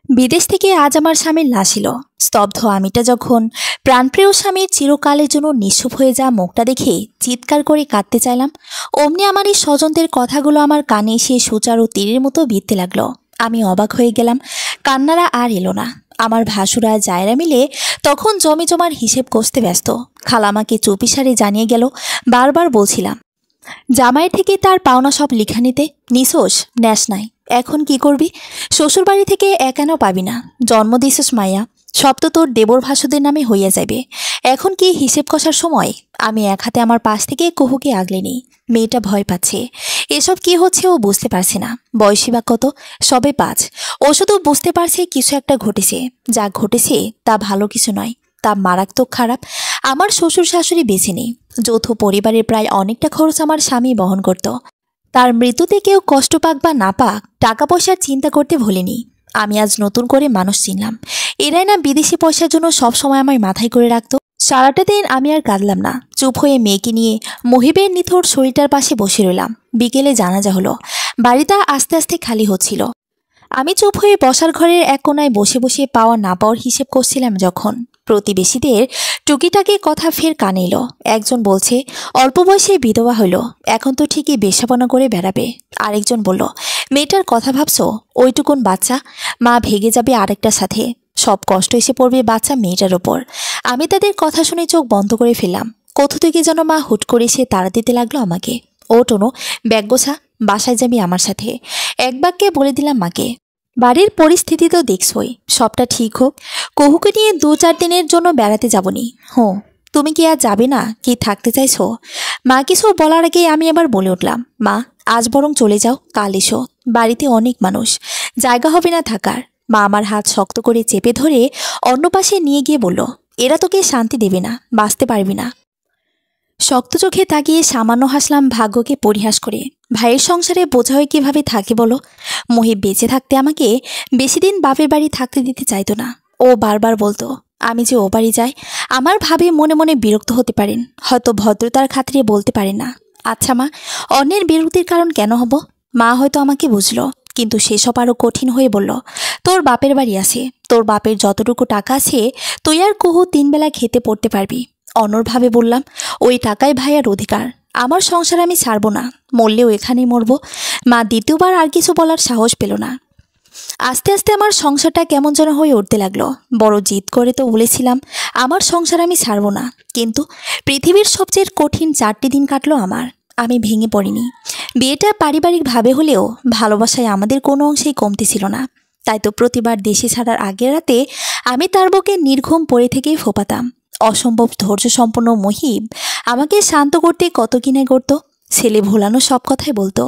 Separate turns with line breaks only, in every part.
বিদেশ থেকে আজ আমার স্বামীর লাশ এলো। স্তব্ধ আমিটা যখন প্রাণপ্রিয় স্বামীর চিরকালের জন্য নিঃস্ব হয়ে যাওয়া মুখটা দেখে চিৎকার করে কাঁদতে চাইলাম, অমনি আমার এই স্বজনদের কথাগুলো আমার কানে এসে সুচারু তীরের মতো বিঁধতে লাগলো। আমি অবাক হয়ে গেলাম। কান্নারা আর এলো না। আমার ভাসুরা জায়রা মিলে তখন জমি জমার হিসেব কষতে ব্যস্ত। খালা আমাকে চুপিসারে জানিয়ে গেল, বারবার বলছিলাম জামাই থেকে তার পাওনা সব লিখানিতে নিছোস, ন্যাস নাই। এখন কি করবি? শ্বশুরবাড়ি থেকে একানও পাবি না। জন্ম দিছিস মাইয়া, সব তো তোর দেবর ভাসুদের নামে হইয়া যাবে। এখন কি হিসেব কষার সময়? আমি এক হাতে আমার পাশ থেকে কুহুকে আগলে নিই। মেয়েটা ভয় পাচ্ছে। এসব কি হচ্ছে ও বুঝতে পারছে না। বয়সী বা কত? সবে 5। ও শুধু বুঝতে পারছে কিছু একটা ঘটেছে। যা ঘটেছে তা ভালো কিছু নয়, তা মারাত্মক খারাপ। আমার শ্বশুর শাশুড়ি বেঁচে নেই। যৌথ পরিবারের প্রায় অনেকটা খরচ আমার স্বামী বহন করত। তার মৃত্যুতে কেউ কষ্ট পাক বা না পাক, টাকা পয়সার চিন্তা করতে ভুলিনি। আমি আজ নতুন করে মানুষ চিনলাম। এরাই না বিদেশি পয়সার জন্য সব সময় আমার মাথায় করে রাখতো। সারাটা দিন আমি আর কাঁদলাম না। চুপ হয়ে মেয়েকে নিয়ে মহিবের নিথর শরীরটার পাশে বসে রইলাম। বিকেলে জানাজা হলো। বাড়িটা আস্তে আস্তে খালি হচ্ছিল। আমি চুপ হয়ে বসার ঘরের এক কোনায় বসে বসে পাওয়া না পাওয়ার হিসেব করছিলাম যখন প্রতিবেশীদের টুকিটাকি কথা ফের কানে এলো। একজন বলছে অল্প বয়সে বিধবা হইল, এখন তো ঠিকই বেশ্যাপনা করে বেড়াবে। আরেকজন বলল মেয়েটার কথা ভাবছো? ওইটুকুন বাচ্চা, মা ভেগে যাবে আরেকটার সাথে। সব কষ্ট এসে পড়বে বাচ্চা মেয়েটার ওপর। আমি তাদের কথা শুনে চোখ বন্ধ করে ফেললাম। কোথা থেকে যেন মা হুট করে সে তাড়া দিতে লাগলো আমাকে। ও টোনো, ব্যাগ গোছা, বাসায় যাবি আমার সাথে। এক বাক্যে বলে দিলাম মাকে। বাড়ির পরিস্থিতি তো দেখছই, সবটা ঠিক হোক। কহুকে নিয়ে 2-4 দিনের জন্য বেড়াতে যাবনি। তুমি কি আর যাবে না, কি থাকতে চাইছো? মা কিছু বলার আগে আমি আবার বলে উঠলাম, মা আজ বরং চলে যাও, কাল এসো। বাড়িতে অনেক মানুষ, জায়গা হবে না থাকার। মা আমার হাত শক্ত করে চেপে ধরে অন্য পাশে নিয়ে গিয়ে বলল, এরা তোকে শান্তি দেবে না, বাঁচতে পারবি না। শক্ত চোখে তাকিয়ে সামান্য হাসলাম ভাগ্যকে পরিহাস করে। ভাইয়ের সংসারে বোঝা হয়ে কীভাবে থাকে বলো? মহিব বেঁচে থাকতে আমাকে বেশি দিন বাপের বাড়ি থাকতে দিতে চাইতো না। ও বারবার বলতো আমি যে ও বাড়ি যাই। আমার ভাবে মনে মনে বিরক্ত হতে পারেন, হয়তো ভদ্রতার খাতিরে বলতে পারেন না। আচ্ছা মা, অন্যের বিরক্তির কারণ কেন হব? মা হয়তো আমাকে বুঝলো, কিন্তু সেসব আরও কঠিন হয়ে বলল, তোর বাপের বাড়ি আছে, তোর বাপের যতটুকু টাকা আছে তুই আর কুহু 3 বেলা খেতে পড়তে পারবি। অনড়ভাবে বললাম, ওই টাকাই ভাইয়ার অধিকার। আমার সংসার আমি ছাড়বো না, মরলেও এখানেই মরব। মা দ্বিতীয়বার আর কিছু বলার সাহস পেল না। আস্তে আস্তে আমার সংসারটা কেমন যেন হয়ে উঠতে লাগলো। বড় জিদ করে তো বলেছিলাম আমার সংসার আমি ছাড়বো না, কিন্তু পৃথিবীর সবচেয়ে কঠিন 4টি দিন কাটলো আমার। আমি ভেঙে পড়িনি। বিয়েটা পারিবারিকভাবে হলেও ভালোবাসায় আমাদের কোনো অংশেই কমতি ছিল না। তাই তো প্রতিবার দেশে ছাড়ার আগের রাতে আমি তার বুকে নির্ঘুম পড়ে থেকেই ফোপাতাম। অসম্ভব ধৈর্য সম্পন্ন মহিব আমাকে শান্ত করতে কত কিনে করত। ছেলে ভোলানো সব কথাই বলতো।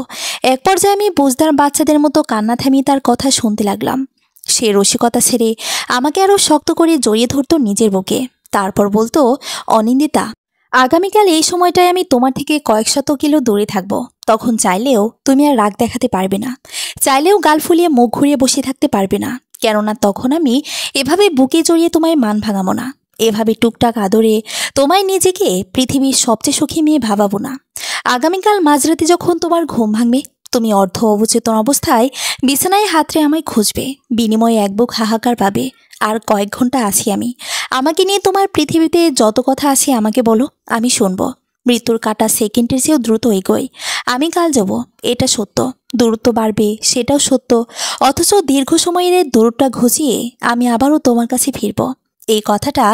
এক পর্যায়ে আমি বুঝদার বাচ্চাদের মতো কান্না থামিয়ে তার কথা শুনতে লাগলাম। সে রসিকতা ছেড়ে আমাকে আরও শক্ত করে জড়িয়ে ধরতো নিজের বুকে। তারপর বলতো, অনিন্দিতা, আগামীকাল এই সময়টায় আমি তোমার থেকে কয়েক শত কিলো দূরে থাকবো। তখন চাইলেও তুমি আর রাগ দেখাতে পারবে না, চাইলেও গাল ফুলিয়ে মুখ ঘুরিয়ে বসে থাকতে পারবে না। কেননা তখন আমি এভাবে বুকে জড়িয়ে তোমায় মান ভাঙাবো না, এভাবে টুকটাক আদরে তোমায় নিজেকে পৃথিবীর সবচেয়ে সুখী মেয়ে ভাবাবো না। আগামীকাল মাঝরাতে যখন তোমার ঘুম ভাঙবে, তুমি অর্ধ অবচেতন অবস্থায় বিছানায় হাতরে আমায় খুঁজবে। বিনিময়ে এক বুক হাহাকার পাবে। আর কয়েক ঘন্টা আছি আমি। আমাকে নিয়ে তোমার পৃথিবীতে যত কথা আছে আমাকে বলো, আমি শুনবো। মৃত্যুর কাটা সেকেন্ডের চেয়েও দ্রুত এগোয়। আমি কাল যাব, এটা সত্য। দূরত্ব বাড়বে, সেটাও সত্য। অথচ দীর্ঘ সময়ের দূরত্বটা ঘুচিয়ে আমি আবারও তোমার কাছে ফিরব। এই কথাটা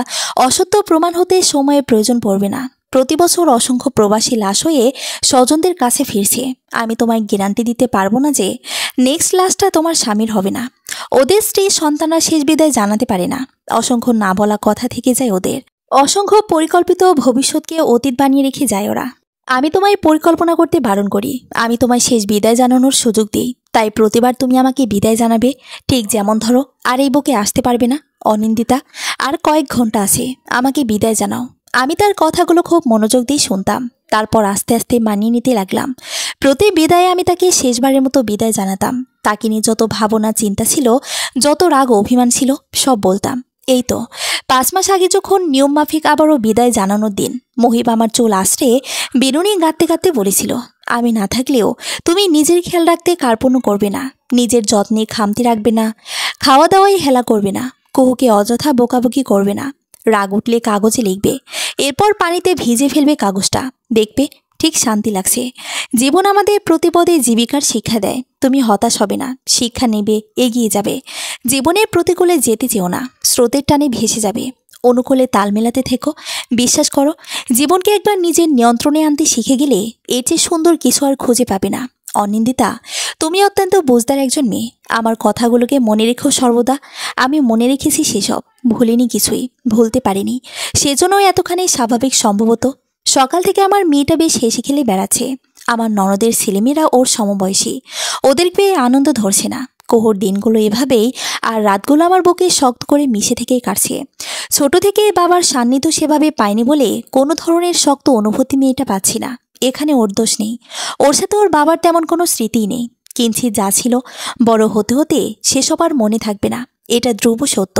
অসত্য প্রমাণ হতে সময়ের প্রয়োজন পড়বে না। প্রতি বছর অসংখ্য প্রবাসী লাশ হয়ে স্বজনদের কাছে ফিরছে। আমি তোমায় গ্যারান্টি দিতে পারবো না যে নেক্সট লাশটা তোমার স্বামীর হবে না। ওদের স্ত্রী সন্তানরা শেষ বিদায় জানাতে পারে না। অসংখ্য না বলা কথা থেকে যায় ওদের। অসংখ্য পরিকল্পিত ভবিষ্যৎকে অতীত বানিয়ে রেখে যায় ওরা। আমি তোমায় পরিকল্পনা করতে বারণ করি। আমি তোমায় শেষ বিদায় জানানোর সুযোগ দিই। তাই প্রতিবার তুমি আমাকে বিদায় জানাবে, ঠিক যেমন ধরো আর এই বুকে আসতে পারবে না। অনিন্দিতা, আর কয়েক ঘন্টা আছে, আমাকে বিদায় জানাও। আমি তার কথাগুলো খুব মনোযোগ দিয়ে শুনতাম। তারপর আস্তে আস্তে মানিয়ে নিতে লাগলাম। প্রতি বিদায়ে আমি তাকে শেষবারের মতো বিদায় জানাতাম। তাকে নিয়ে যত ভাবনা চিন্তা ছিল, যত রাগ অভিমান ছিল, সব বলতাম। এই তো 5 মাস আগে যখন নিয়মমাফিক আবারও বিদায় জানানোর দিন, মহিব আমার চুল আশ্রে বেরুনি গাঁততে গাঁততে বলেছিল, আমি না থাকলেও তুমি নিজের খেয়াল রাখতে কার্পণ্য করবে না, নিজের যত্নে খামতি রাখবে না। খাওয়া দাওয়াই হেলা করবে না, কুহুকে অযথা বকাবকি করবে না। রাগ উঠলে কাগজে লিখবে, এরপর পানিতে ভিজে ফেলবে কাগজটা। দেখবে ঠিক শান্তি লাগছে। জীবন আমাদের প্রতিপদে জীবিকার শিক্ষা দেয়। তুমি হতাশ হবে না, শিক্ষা নেবে, এগিয়ে যাবে। জীবনের প্রতিকূলে যেতে চেও না, স্রোতের টানে ভেসে যাবে। অনুকূলে তাল মেলাতে থেকো। বিশ্বাস করো, জীবনকে একবার নিজের নিয়ন্ত্রণে আনতে শিখে গেলে এর চেয়ে সুন্দর কিছু আর খুঁজে পাবে না। অনিন্দিতা, তুমি অত্যন্ত বুঝদার একজন মেয়ে। আমার কথাগুলোকে মনে রেখো সর্বদা। আমি মনে রেখেছি সেসব, ভুলিনি কিছুই, ভুলতে পারিনি। সেজন্যই এতখানি স্বাভাবিক সম্ভবত। সকাল থেকে আমার মেয়েটা বেশ হেসে খেলে বেড়াচ্ছে। আমার ননদের ছেলেমেয়েরা ওর সমবয়সী, ওদের পেয়ে আনন্দ ধরছে না। কোহর দিনগুলো এভাবেই, আর রাতগুলো আমার বুকে শক্ত করে মিশে থেকেই কাটছে। ছোট থেকে বাবার সান্নিধ্য সেভাবে পাইনি বলে কোনো ধরনের শক্ত অনুভূতি মেয়েটা পাচ্ছি না। এখানে ওর দোষ নেই, ওর সাথে ওর বাবার তেমন কোনো স্মৃতিই নেই। কিঞ্চিত যা ছিল, বড় হতে হতে সেসব আর মনে থাকবে না, এটা ধ্রুব সত্য।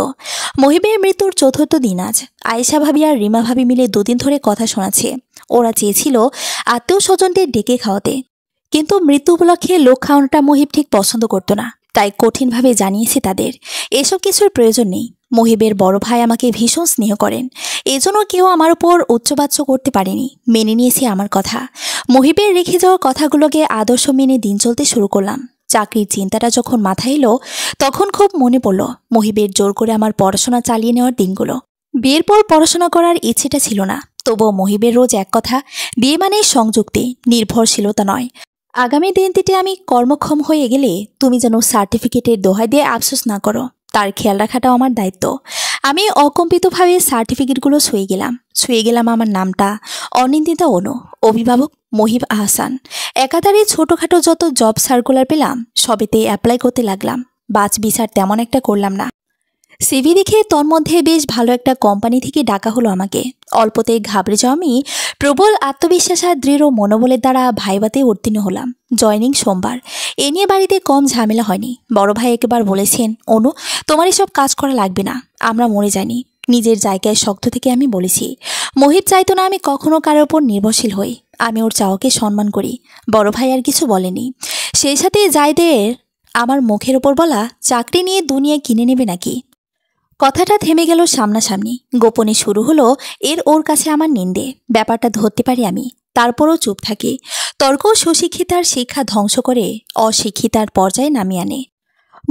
মহিবের মৃত্যুর চতুর্থ দিন আজ। আয়েশা ভাবি আর রিমা ভাবি মিলে দুদিন ধরে কথা শোনাচ্ছে। ওরা চেয়েছিল আত্মীয় স্বজনদের ডেকে খাওয়াতে, কিন্তু মৃত্যু উপলক্ষে লোক খাওয়ানোটা মহিব ঠিক পছন্দ করতো না। তাই কঠিনভাবে জানিয়েছে তাদের এসব কিছুর প্রয়োজন নেই। মহিবের বড় ভাই আমাকে ভীষণ স্নেহ করেন, এজন্য কেউ আমার উপর উচ্চবাচ্য করতে পারেনি। মেনে নিয়েছে আমার কথা। মহিবের রেখে যাওয়া কথাগুলোকে আদর্শ মেনে দিন চলতে শুরু করলাম। চাকরির চিন্তাটা যখন মাথায় এলো, তখন খুব মনে পড়ল মহিবের জোর করে আমার পড়াশোনা চালিয়ে নেওয়ার দিনগুলো। বিয়ের পর পড়াশোনা করার ইচ্ছেটা ছিল না, তবুও মহিবের রোজ এক কথা, বিয়ে মানে সংযুক্তি, নির্ভরশীলতা নয়। আগামী দিনটিতে আমি কর্মক্ষম হয়ে গেলে তুমি যেন সার্টিফিকেটের দোহাই দিয়ে আফসোস না করো, তার খেয়াল রাখাটাও আমার দায়িত্ব। আমি অকম্পিতভাবে সার্টিফিকেটগুলো ছুঁয়ে গেলাম আমার নামটা, অনিন্দিতা অনু, অভিভাবক মহিব আহসান। একাধারে ছোটোখাটো যত জব সার্কুলার পেলাম সবেতে অ্যাপ্লাই করতে লাগলাম। বাছ বিচার তেমন একটা করলাম না। সিভি দেখে তন্মধ্যে বেশ ভালো একটা কোম্পানি থেকে ডাকা হলো আমাকে। অল্পতে ঘাবড়ে যাওয়া আমি প্রবল আত্মবিশ্বাস আর দৃঢ় মনোবলের দ্বারা ভাইবাতে উত্তীর্ণ হলাম। জয়নিং সোমবার। এ নিয়ে বাড়িতে কম ঝামেলা হয়নি। বড় ভাই একবার বলেছেন, অনু তোমার এসব কাজ করা লাগবে না, আমরা মরে যাইনি। নিজের জায়গায় শক্ত থেকে আমি বলেছি। মহিব চাইতো না আমি কখনো কারোর ওপর নির্ভরশীল হই। আমি ওর চাওয়াকে সম্মান করি। বড় ভাই আর কিছু বলেনি। সেই সাথে জায়দের আমার মুখের ওপর বলা চাকরি নিয়ে দুনিয়া কিনে নেবে নাকি, কথাটা থেমে গেল সামনাসামনি। গোপনে শুরু হলো ওর কাছে আমার নিন্দে। ব্যাপারটা ধরতে পারি আমি, তারপরও চুপ থাকি। তর্ক সুশিক্ষিতার শিক্ষা ধ্বংস করে অশিক্ষিতার পর্যায়ে নামিয়ে আনে।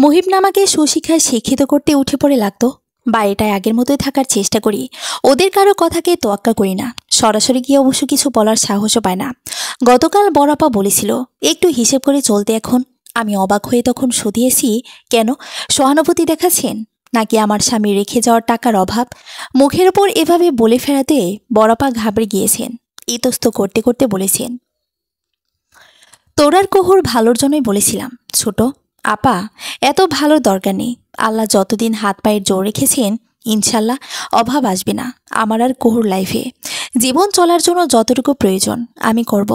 মহিব নামাকে সুশিক্ষায় শিক্ষিত করতে উঠে পড়ে লাগতো। বাড়িটায় আগের মতোই থাকার চেষ্টা করি। ওদের কারো কথাকে তোয়াক্কা করি না। সরাসরি গিয়ে অবশ্য কিছু বলার সাহসও পায় না। গতকাল বড়াপা বলেছিল একটু হিসেব করে চলতে। এখন আমি অবাক হয়ে তখন শুধিয়েছি, কেন সহানুভূতি দেখাচ্ছেন নাকি আমার স্বামী রেখে যাওয়ার টাকার অভাব? মুখের ওপর এভাবে বলে ফেরাতে বড়াপা ঘাবড়ে গিয়েছেন। ইতস্ত করতে করতে বলেছেন, তোরার কুহুর ভালোর জন্যই বলেছিলাম ছোট আপা, এত ভালোর দরকার নেই। আল্লাহ যতদিন হাত পায়ের জোর রেখেছেন ইনশাল্লাহ অভাব আসবে না আমার আর কুহুর লাইফে। জীবন চলার জন্য যতটুকু প্রয়োজন আমি করব।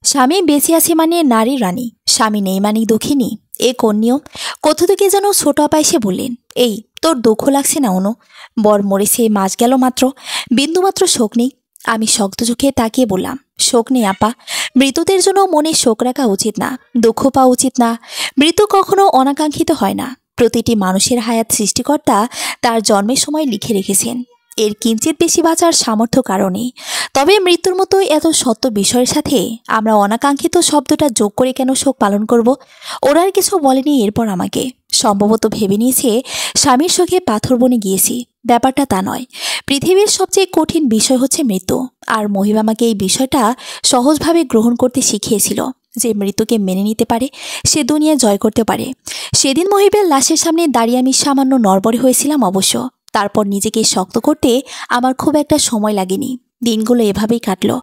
স্বামী বেঁচে আছে মানে নারী রানী, স্বামী নেই মানে দুঃখিনী। এ কোন নিয়ম? কোথা থেকে যেন ছোট আপা এসে বললেন, এই তোর দুঃখ লাগছে না অনু? বর মরেছে মাস গেল মাত্র, বিন্দুমাত্র শোক নেই। আমি শক্ত চোখে তাকিয়ে বললাম, শোক নেই আপা। মৃতদের জন্য মনে শোক রাখা উচিত না, দুঃখ পাওয়া উচিত না। মৃত্যু কখনো অনাকাঙ্ক্ষিত হয় না। প্রতিটি মানুষের হায়াত সৃষ্টিকর্তা তার জন্মের সময় লিখে রেখেছেন। এর কিঞ্চিত বেশি বাঁচার সামর্থ্য কারণে। তবে মৃত্যুর মতো এত সত্য বিষয়ের সাথে আমরা অনাকাঙ্ক্ষিত শব্দটা যোগ করে কেন শোক পালন করব? ওরা আর কিছু বলেনি এরপর আমাকে। সম্ভবত ভেবে নিয়েছে স্বামীর শোকে পাথর বনে গিয়েছি। ব্যাপারটা তা নয়। পৃথিবীর সবচেয়ে কঠিন বিষয় হচ্ছে মৃত্যু। আর মহিমা আমাকে এই বিষয়টা সহজভাবে গ্রহণ করতে শিখিয়েছিল। যে মৃত্যুকে মেনে নিতে পারে সে দুনিয়া জয় করতে পারে। সেদিন মহিবের লাশের সামনে দাঁড়িয়ে আমি সামান্য নড়বড়ে হয়েছিলাম অবশ্য। তারপর নিজেকে শক্ত করতে আমার খুব একটা সময় লাগেনি। দিনগুলো এভাবেই কাটলো।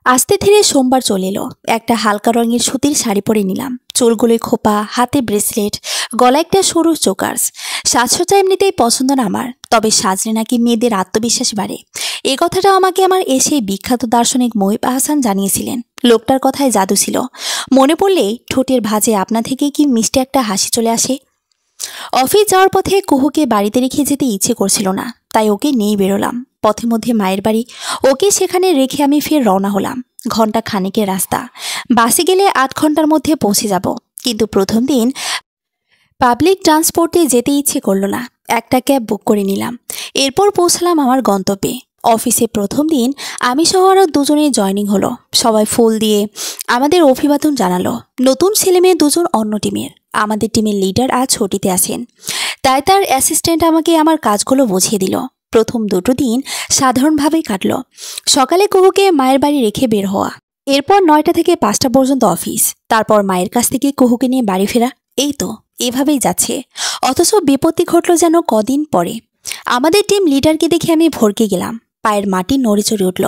আস্তে ধীরে সোমবার চলে এলো। একটা হালকা রঙের সুতির শাড়ি পরে নিলাম। চুলগুলোয় খোপা, হাতে ব্রেসলেট, গলায় একটা সরু চোকার্স। সাজসজ্জা এমনিতেই পছন্দ না আমার, তবে সাজলে নাকি মেয়েদের আত্মবিশ্বাস বাড়ে। এ কথাটা আমাকে আমার এসে বিখ্যাত দার্শনিক মহিব আহসান জানিয়েছিলেন। লোকটার কথায় জাদু ছিল। মনে পড়লে ঠোঁটের ভাঁজে আপনা থেকে কি মিষ্টি একটা হাসি চলে আসে। অফিস যাওয়ার পথে কুহুকে বাড়িতে রেখে যেতে ইচ্ছে করছিল না, তাই ওকে নিয়ে বেরোলাম। পথে মধ্যে মায়ের বাড়ি, ওকে সেখানে রেখে আমি ফের রওনা হলাম। ঘন্টা খানিকের রাস্তা, বাসে গেলে 8 ঘন্টার মধ্যে পৌঁছে যাব। কিন্তু প্রথম দিন পাবলিক ট্রান্সপোর্টে যেতে ইচ্ছে করলো না। একটা ক্যাব বুক করে নিলাম। এরপর পৌঁছলাম আমার গন্তব্যে। অফিসে প্রথম দিন আমি সহ আরও দুজনের জয়েনিং হলো। সবাই ফুল দিয়ে আমাদের অভিবাদন জানালো। নতুন ছেলেমেয়ে দুজন অন্য টিমের। আমাদের টিমের লিডার আজ ছুটিতে আছেন, তাই তার অ্যাসিস্ট্যান্ট আমাকে আমার কাজগুলো বুঝিয়ে দিল। প্রথম দুটো দিন সাধারণভাবেই কাটলো। সকালে কুহুকে মায়ের বাড়ি রেখে বের হওয়া, এরপর 9টা থেকে 5টা পর্যন্ত অফিস, তারপর মায়ের কাছ থেকে কুহুকে নিয়ে বাড়ি ফেরা। এই তো এভাবেই যাচ্ছে। অথচ বিপত্তি ঘটল যেন কদিন পরে। আমাদের টিম লিডারকে দেখে আমি ভরকে গেলাম। পায়ের মাটি নড়ে চড়ে উঠল।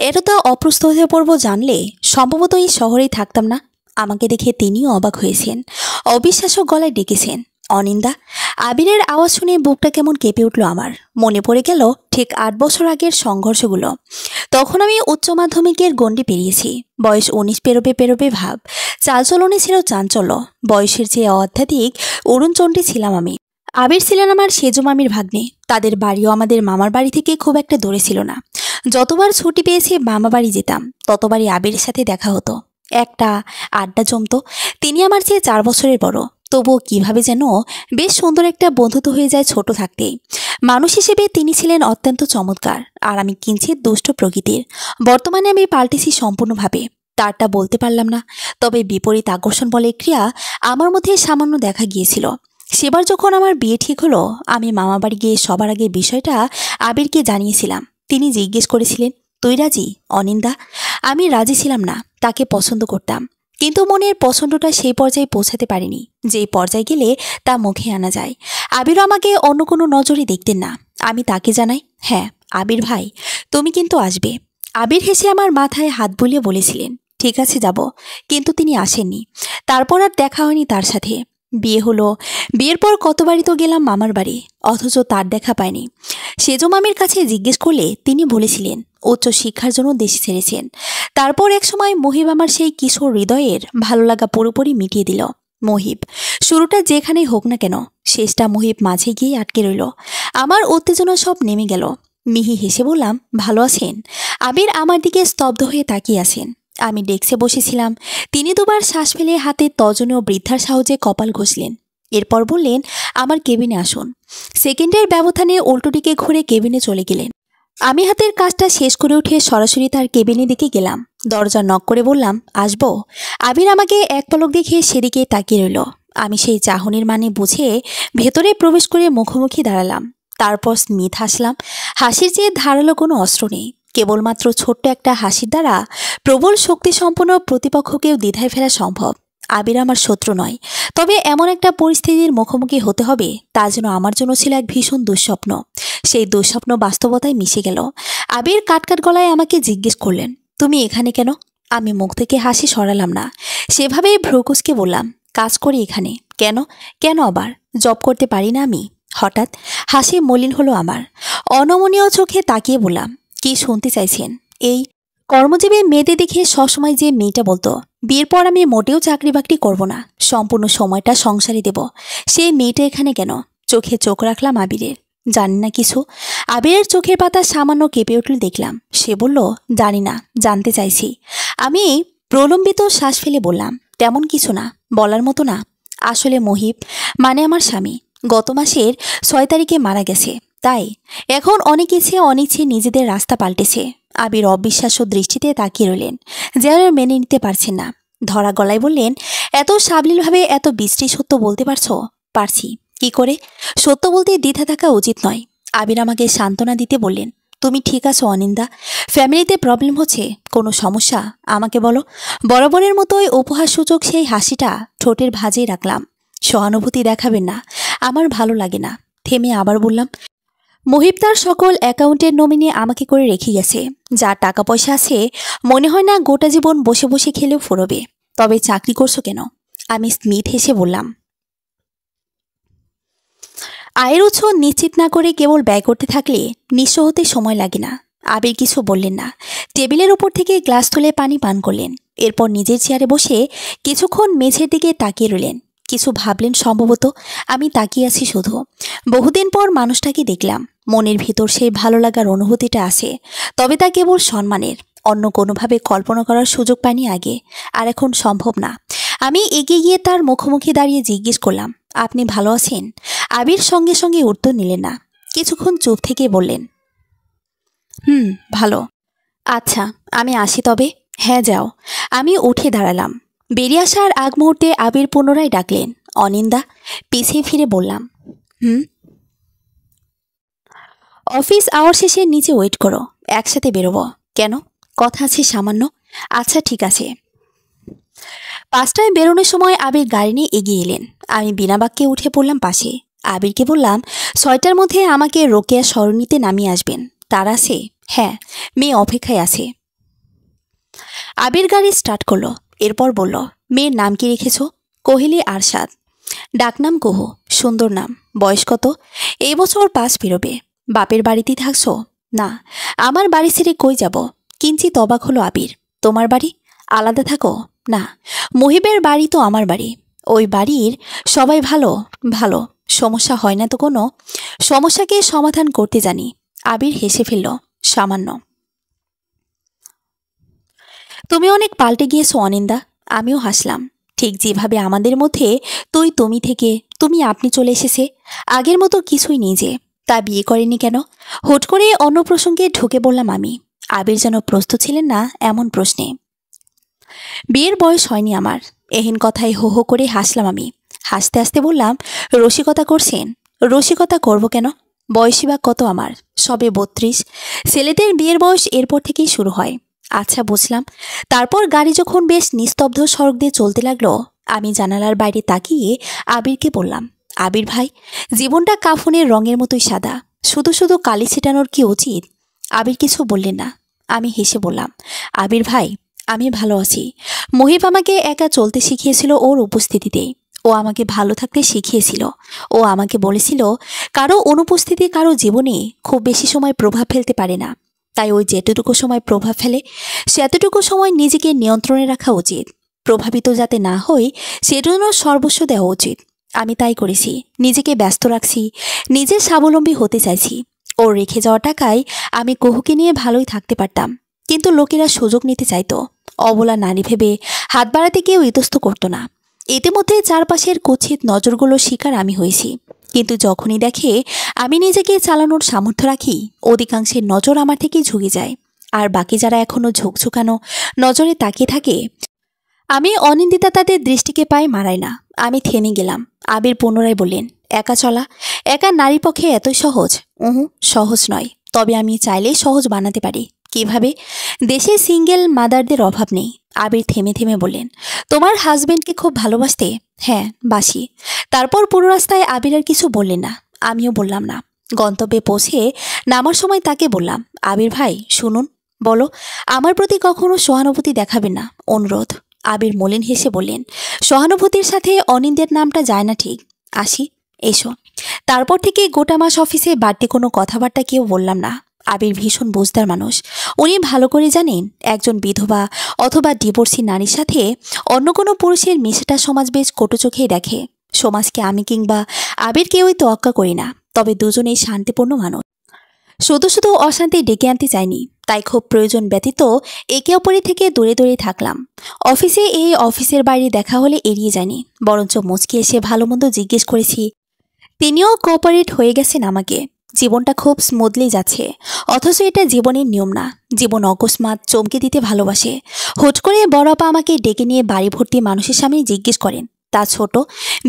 এটা তো অপ্রস্তুত হয়ে পড়বো জানলে সম্ভবত এই শহরেই থাকতাম না। আমাকে দেখে তিনিও অবাক হয়েছেন, অবিশ্বাস্য গলায় ডেকেছেন, অনিন্দা। আবিরের আওয়াজ শুনে বুকটা কেমন কেঁপে উঠল আমার। মনে পড়ে গেল ঠিক 8 বছর আগের সংঘর্ষগুলো। তখন আমি উচ্চ মাধ্যমিকের গণ্ডি পেরিয়েছি। বয়স 19 পেরোবে পেরোবে ভাব। চালচলনে ছিল চাঞ্চল্য। বয়সের চেয়ে অত্যাধিক অরুণচণ্ডী ছিলাম আমি। আবির ছিলেন আমার সেজো মামির ভাগ্নে। তাদের বাড়িও আমাদের মামার বাড়ি থেকে খুব একটা দূরে ছিল না। যতবার ছুটি পেয়েছি মামা বাড়ি যেতাম, ততবারই আবিরের সাথে দেখা হতো। একটা আড্ডা জমতো। তিনি আমার চেয়ে 4 বছরের বড়। তবুও কিভাবে যেন বেশ সুন্দর একটা বন্ধুত্ব হয়ে যায় ছোট থাকতেই। মানুষ হিসেবে তিনি ছিলেন অত্যন্ত চমৎকার, আর আমি কিঞ্চিত দুষ্ট প্রকৃতির। বর্তমানে আমি পাল্টেছি সম্পূর্ণভাবে। তারটা বলতে পারলাম না, তবে বিপরীত আকর্ষণ বলে ক্রিয়া আমার মধ্যে সামান্য দেখা গিয়েছিল। সেবার যখন আমার বিয়ে ঠিক হলো, আমি মামাবাড়ি গিয়ে সবার আগে বিষয়টা আবিরকে জানিয়েছিলাম। তিনি জিজ্ঞেস করেছিলেন, তুই রাজি অনিন্দা? আমি রাজি ছিলাম না। তাকে পছন্দ করতাম, কিন্তু মনের পছন্দটা সেই পর্যায়ে পৌঁছাতে পারিনি যেই পর্যায়ে গেলে তা মুখে আনা যায়। আবিরও আমাকে অন্য কোনো নজরে দেখতেন না। আমি তাকে জানাই, হ্যাঁ আবির ভাই, তুমি কিন্তু আসবে। আবির হেসে আমার মাথায় হাত বুলিয়ে বলেছিলেন, ঠিক আছে যাব। কিন্তু তিনি আসেননি। তারপর আর দেখা হয়নি তার সাথে। বিয়ে হলো। বিয়ের পর কতবারই তো গেলাম মামার বাড়ি, অথচ তার দেখা পাইনি। সেজো মামির কাছে জিজ্ঞেস করলে তিনি বলেছিলেন উচ্চ শিক্ষার জন্য দেশ ছেড়েছেন। তারপর একসময় মহিব আমার সেই কিশোর হৃদয়ের ভালো লাগা পুরোপুরি মিটিয়ে দিল। মহিব শুরুটা যেখানেই হোক না কেন, শেষটা মহিব মাঝে গিয়ে আটকে রইল। আমার উত্তেজনা সব নেমে গেল। মিহি হেসে বললাম, ভালো আছেন? আবির আমার দিকে স্তব্ধ হয়ে তাকিয়ে আছেন। আমি ডেস্কে বসেছিলাম। তিনি দুবার শ্বাস ফেলে হাতে তজনীয় বৃদ্ধার সাহায্যে কপাল ঘষলেন। এরপর বললেন, আমার কেবিনে আসুন। সেকেন্ডের ব্যবধানে উল্টোদিকে ঘুরে কেবিনে চলে গেলেন। আমি হাতের কাজটা শেষ করে উঠে সরাসরি তার কেবিনের দিকে গেলাম। দরজা নক করে বললাম, আসবো? আবির আমাকে এক পলক দেখে সেদিকে তাকিয়ে রইল। আমি সেই চাহনির মানে বুঝে ভেতরে প্রবেশ করে মুখোমুখি দাঁড়ালাম। তারপর স্মিথ হাসলাম। হাসির চেয়ে ধারালো কোনো অস্ত্র নেই। কেবলমাত্র ছোট্ট একটা হাসির দ্বারা প্রবল শক্তিসম্পন্ন প্রতিপক্ষকেও দ্বিধায় ফেলা সম্ভব। আবির আমার শত্রু নয়, তবে এমন একটা পরিস্থিতির মুখোমুখি হতে হবে তা যেন আমার জন্য ছিল এক ভীষণ দুঃস্বপ্ন। সেই দুঃস্বপ্ন বাস্তবতায় মিশে গেল। আবির কাটকাট গলায় আমাকে জিজ্ঞেস করলেন, তুমি এখানে কেন? আমি মুখ থেকে হাসি সরালাম না। সেভাবেই ভ্রুকুচকে বললাম, কাজ করি এখানে। কেন? কেন আবার? জব করতে পারি না আমি? হঠাৎ হাসি মলিন হলো আমার। অনমনীয় চোখে তাকিয়ে বললাম, কি শুনতে চাইছেন? এই কর্মজীবী মেয়েদের দেখে সবসময় যে মেয়েটা বলতো বিয়ের পর আমি মোটেও চাকরি বাকরি করব না, সম্পূর্ণ সময়টা সংসারে দেব, সেই মেয়েটা এখানে কেন? চোখে চোখ রাখলাম আবিরের। জানি না কিছু। আবিরের চোখের পাতা সামান্য কেঁপে উঠল দেখলাম। সে বলল, জানি না, জানতে চাইছি। আমি প্রলম্বিত শ্বাস ফেলে বললাম, তেমন কিছু না, বলার মতো না। আসলে মহিব মানে আমার স্বামী গত মাসের 6 তারিখে মারা গেছে। তাই এখন অনেক ইচ্ছে অনিচ্ছে নিজেদের রাস্তা পাল্টেছে। আবির অবিশ্বাস্য দৃষ্টিতে তাকিয়ে রইলেন, যেন মেনে নিতে পারছেন না। ধরা গলায় বললেন, এত সাবলীলভাবে এত বিশ্রী সত্য বলতে পারছো? পারছি। কি করে? সত্য বলতে দ্বিধা থাকা উচিত নয়। আবির আমাকে সান্ত্বনা দিতে বললেন, তুমি ঠিক আছো অনিন্দা? ফ্যামিলিতে প্রবলেম হচ্ছে? কোনো সমস্যা? আমাকে বলো। বরাবরের মতোই উপহাসসূচক সেই হাসিটা ঠোঁটের ভাঁজেই রাখলাম। সহানুভূতি দেখাবেন না, আমার ভালো লাগে না। থেমে আবার বললাম, মহিব তার সকল অ্যাকাউন্টের নমিনি আমাকে করে রেখে গেছে। যা টাকা পয়সা আছে মনে হয় না গোটা জীবন বসে বসে খেলেও ফুরবে। তবে চাকরি করছো কেন? আমি স্মিথ হেসে বললাম, আয়ের উৎস নিশ্চিত না করে কেবল ব্যয় করতে থাকলে নিঃস্ব হতে সময় লাগে না। আবির কিছু বললেন না। টেবিলের উপর থেকে গ্লাস তুলে পানি পান করলেন। এরপর নিজের চেয়ারে বসে কিছুক্ষণ মেঝের দিকে তাকিয়ে রইলেন। কিছু ভাবলেন সম্ভবত। আমি তাকিয়ে আছি শুধু। বহুদিন পর মানুষটাকে দেখলাম। মনের ভিতর সেই ভালো লাগার অনুভূতিটা আছে, তবে তা কেবল সম্মানের। অন্য কোনোভাবে কল্পনা করার সুযোগ পাইনি আগে, আর এখন সম্ভব না। আমি এগিয়ে গিয়ে তার মুখোমুখি দাঁড়িয়ে জিজ্ঞেস করলাম, আপনি ভালো আছেন? আবির সঙ্গে সঙ্গে উত্তর নিলেন না। কিছুক্ষণ চুপ থেকে বললেন, ভালো। আচ্ছা, আমি আসি তবে। হ্যাঁ, যাও। আমি উঠে দাঁড়ালাম। বেরিয়ে আসার আগ মুহূর্তে আবির পুনরায় ডাকলেন, অনিন্দা। পিছিয়ে ফিরে বললাম, হুম। অফিস আওয়ার শেষে নিচে ওয়েট করো, একসাথে বেরোবো। কেন? কথা আছে সামান্য। আচ্ছা, ঠিক আছে। 5টায় বেরোনোর সময় আবির গাড়ি নিয়ে এগিয়ে এলেন। আমি বিনা বাক্যে উঠে পড়লাম পাশে। আবিরকে বললাম, 6টার মধ্যে আমাকে রোকেয়া সরণিতে নামিয়ে আসবেন। তার আছে? হ্যাঁ, মেয়ে অপেক্ষায় আছে। আবির গাড়ি স্টার্ট করলো। এরপর বলল, মেয়ের নাম কি রেখেছ? কোহেলি আরশাদ। ডাকনাম কুহু। সুন্দর নাম। বয়স কত? এই বছর 5 বেরোবে। বাপের বাড়িতেই থাকছো? না, আমার বাড়ি ছেড়ে কই যাব? কিঞ্চিত অবাক হলো আবির। তোমার বাড়ি? আলাদা থাকো? না, মহিবের বাড়ি তো আমার বাড়ি। ওই বাড়ির সবাই ভালো? ভালো। সমস্যা হয় না তো কোনো? সমস্যাকে সমাধান করতে জানি। আবির হেসে ফেলল, সামান্য। তুমি অনেক পাল্টে গিয়েছো অনিন্দা। আমিও হাসলাম। ঠিক যেভাবে আমাদের মধ্যে তুই তুমি থেকে তুমি আপনি চলে এসেছে, আগের মতো কিছুই নেই যে। তা বিয়ে করেনি কেন? হুট করে অন্য প্রসঙ্গে ঢুকে বললাম আমি। আবির যেন প্রস্তুত ছিলেন না এমন প্রশ্নে। বিয়ের বয়স হয়নি আমার। এহেন কথায় হো হো করে হাসলাম আমি। হাসতে হাসতে বললাম, রসিকতা করছেন? রসিকতা করব কেন? বয়সী বা কত আমার? সবে 32। ছেলেদের বিয়ের বয়স এরপর থেকেই শুরু হয়। আচ্ছা, বুঝলাম। তারপর গাড়ি যখন বেশ নিস্তব্ধ সড়ক দিয়ে চলতে লাগলো, আমি জানালার বাইরে তাকিয়ে আবিরকে বললাম, আবির ভাই, জীবনটা কাফনের রঙের মতোই সাদা। শুধু শুধু কালি ছিটানোর কি উচিত? আবির কিছু বললেন না। আমি হেসে বললাম, আবির ভাই, আমি ভালো আছি। মহিব আমাকে একা চলতে শিখিয়েছিল ওর উপস্থিতিতে। ও আমাকে ভালো থাকতে শিখিয়েছিল। ও আমাকে বলেছিল, কারো অনুপস্থিতি কারো জীবনে খুব বেশি সময় প্রভাব ফেলতে পারে না। তাই ওই যেতটুকু সময় প্রভাব ফেলে সেতটুকু সময় নিজেকে নিয়ন্ত্রণে রাখা উচিত। প্রভাবিত যাতে না হই সেজন্য সর্বস্ব দেওয়া উচিত। আমি তাই করেছি। নিজেকে ব্যস্ত রাখছি, নিজের স্বাবলম্বী হতে চাইছি। ওর রেখে যাওয়া টাকায় আমি কুহুকে নিয়ে ভালোই থাকতে পারতাম, কিন্তু লোকেরা সুযোগ নিতে চাইতো। অবলা নারী ভেবে হাত বাড়াতে কেউ ইতস্ত করতো না। ইতিমধ্যে চারপাশের কুৎসিত নজরগুলোর শিকার আমি হয়েছি। কিন্তু যখনই দেখে আমি নিজেকে চালানোর সামর্থ্য রাখি, অধিকাংশের নজর আমার থেকেই ঝুঁকে যায়। আর বাকি যারা এখনো ঝুঁকঝুঁকানো নজরে তাকিয়ে থাকে, আমি অনিন্দিতা তাদের দৃষ্টিকে পায়ে মারাই না। আমি থেমে গেলাম। আবির পুনরায় বললেন, একা চলা? একা নারী পক্ষে এতই সহজ? সহজ নয়। তবে আমি চাইলেই সহজ বানাতে পারি। কিভাবে? দেশে সিঙ্গেল মাদারদের অভাব নেই। আবির থেমে থেমে বললেন, তোমার হাজবেন্ডকে খুব ভালোবাসতে? হ্যাঁ, বাসি। তারপর পুরো রাস্তায় আবির আর কিছু বললেন না। আমিও বললাম না। গন্তব্যে পৌঁছে নামার সময় তাকে বললাম, আবির ভাই শুনুন। বলো। আমার প্রতি কখনো সহানুভূতি দেখাবেন না, অনুরোধ। আবির মলিন হেসে বললেন, সহানুভূতির সাথে অনিন্দের নামটা যায় না ঠিক। আসি। এসো। তারপর থেকে গোটা মাস অফিসে বাড়তি কোনো কথাবার্তা কেউ বললাম না। আবির ভীষণ বুঝদার মানুষ। উনি ভালো করে জানেন, একজন বিধবা অথবা ডিভোর্সি নারীর সাথে অন্য কোনো পুরুষের মেশাটা সমাজ বেশ কটু চোখেই দেখে। সমাজকে আমি কিংবা আবির কেউই তোয়াক্কা করি না। তবে দুজনেই শান্তিপূর্ণ মানুষ। শুধু শুধু অশান্তি ডেকে আনতে চাইনি। তাই খুব প্রয়োজন ব্যতীত একে অপরের থেকে দূরে দূরে থাকলাম। অফিসে অফিসের বাইরে দেখা হলে এড়িয়ে যায়নি, বরঞ্চ মুচকি এসে ভালো মন্দ জিজ্ঞেস করেছি। তিনিও কোঅপারেট হয়ে গেছেন আমাকে। জীবনটা খুব স্মুথলি যাচ্ছে। অথচ এটা জীবনের নিয়ম না। জীবন অকস্মাৎ চমকে দিতে ভালোবাসে। হুট করে বড় আপা আমাকে ডেকে নিয়ে বাড়ি ভর্তি মানুষের সামনে জিজ্ঞেস করেন, তা ছোট,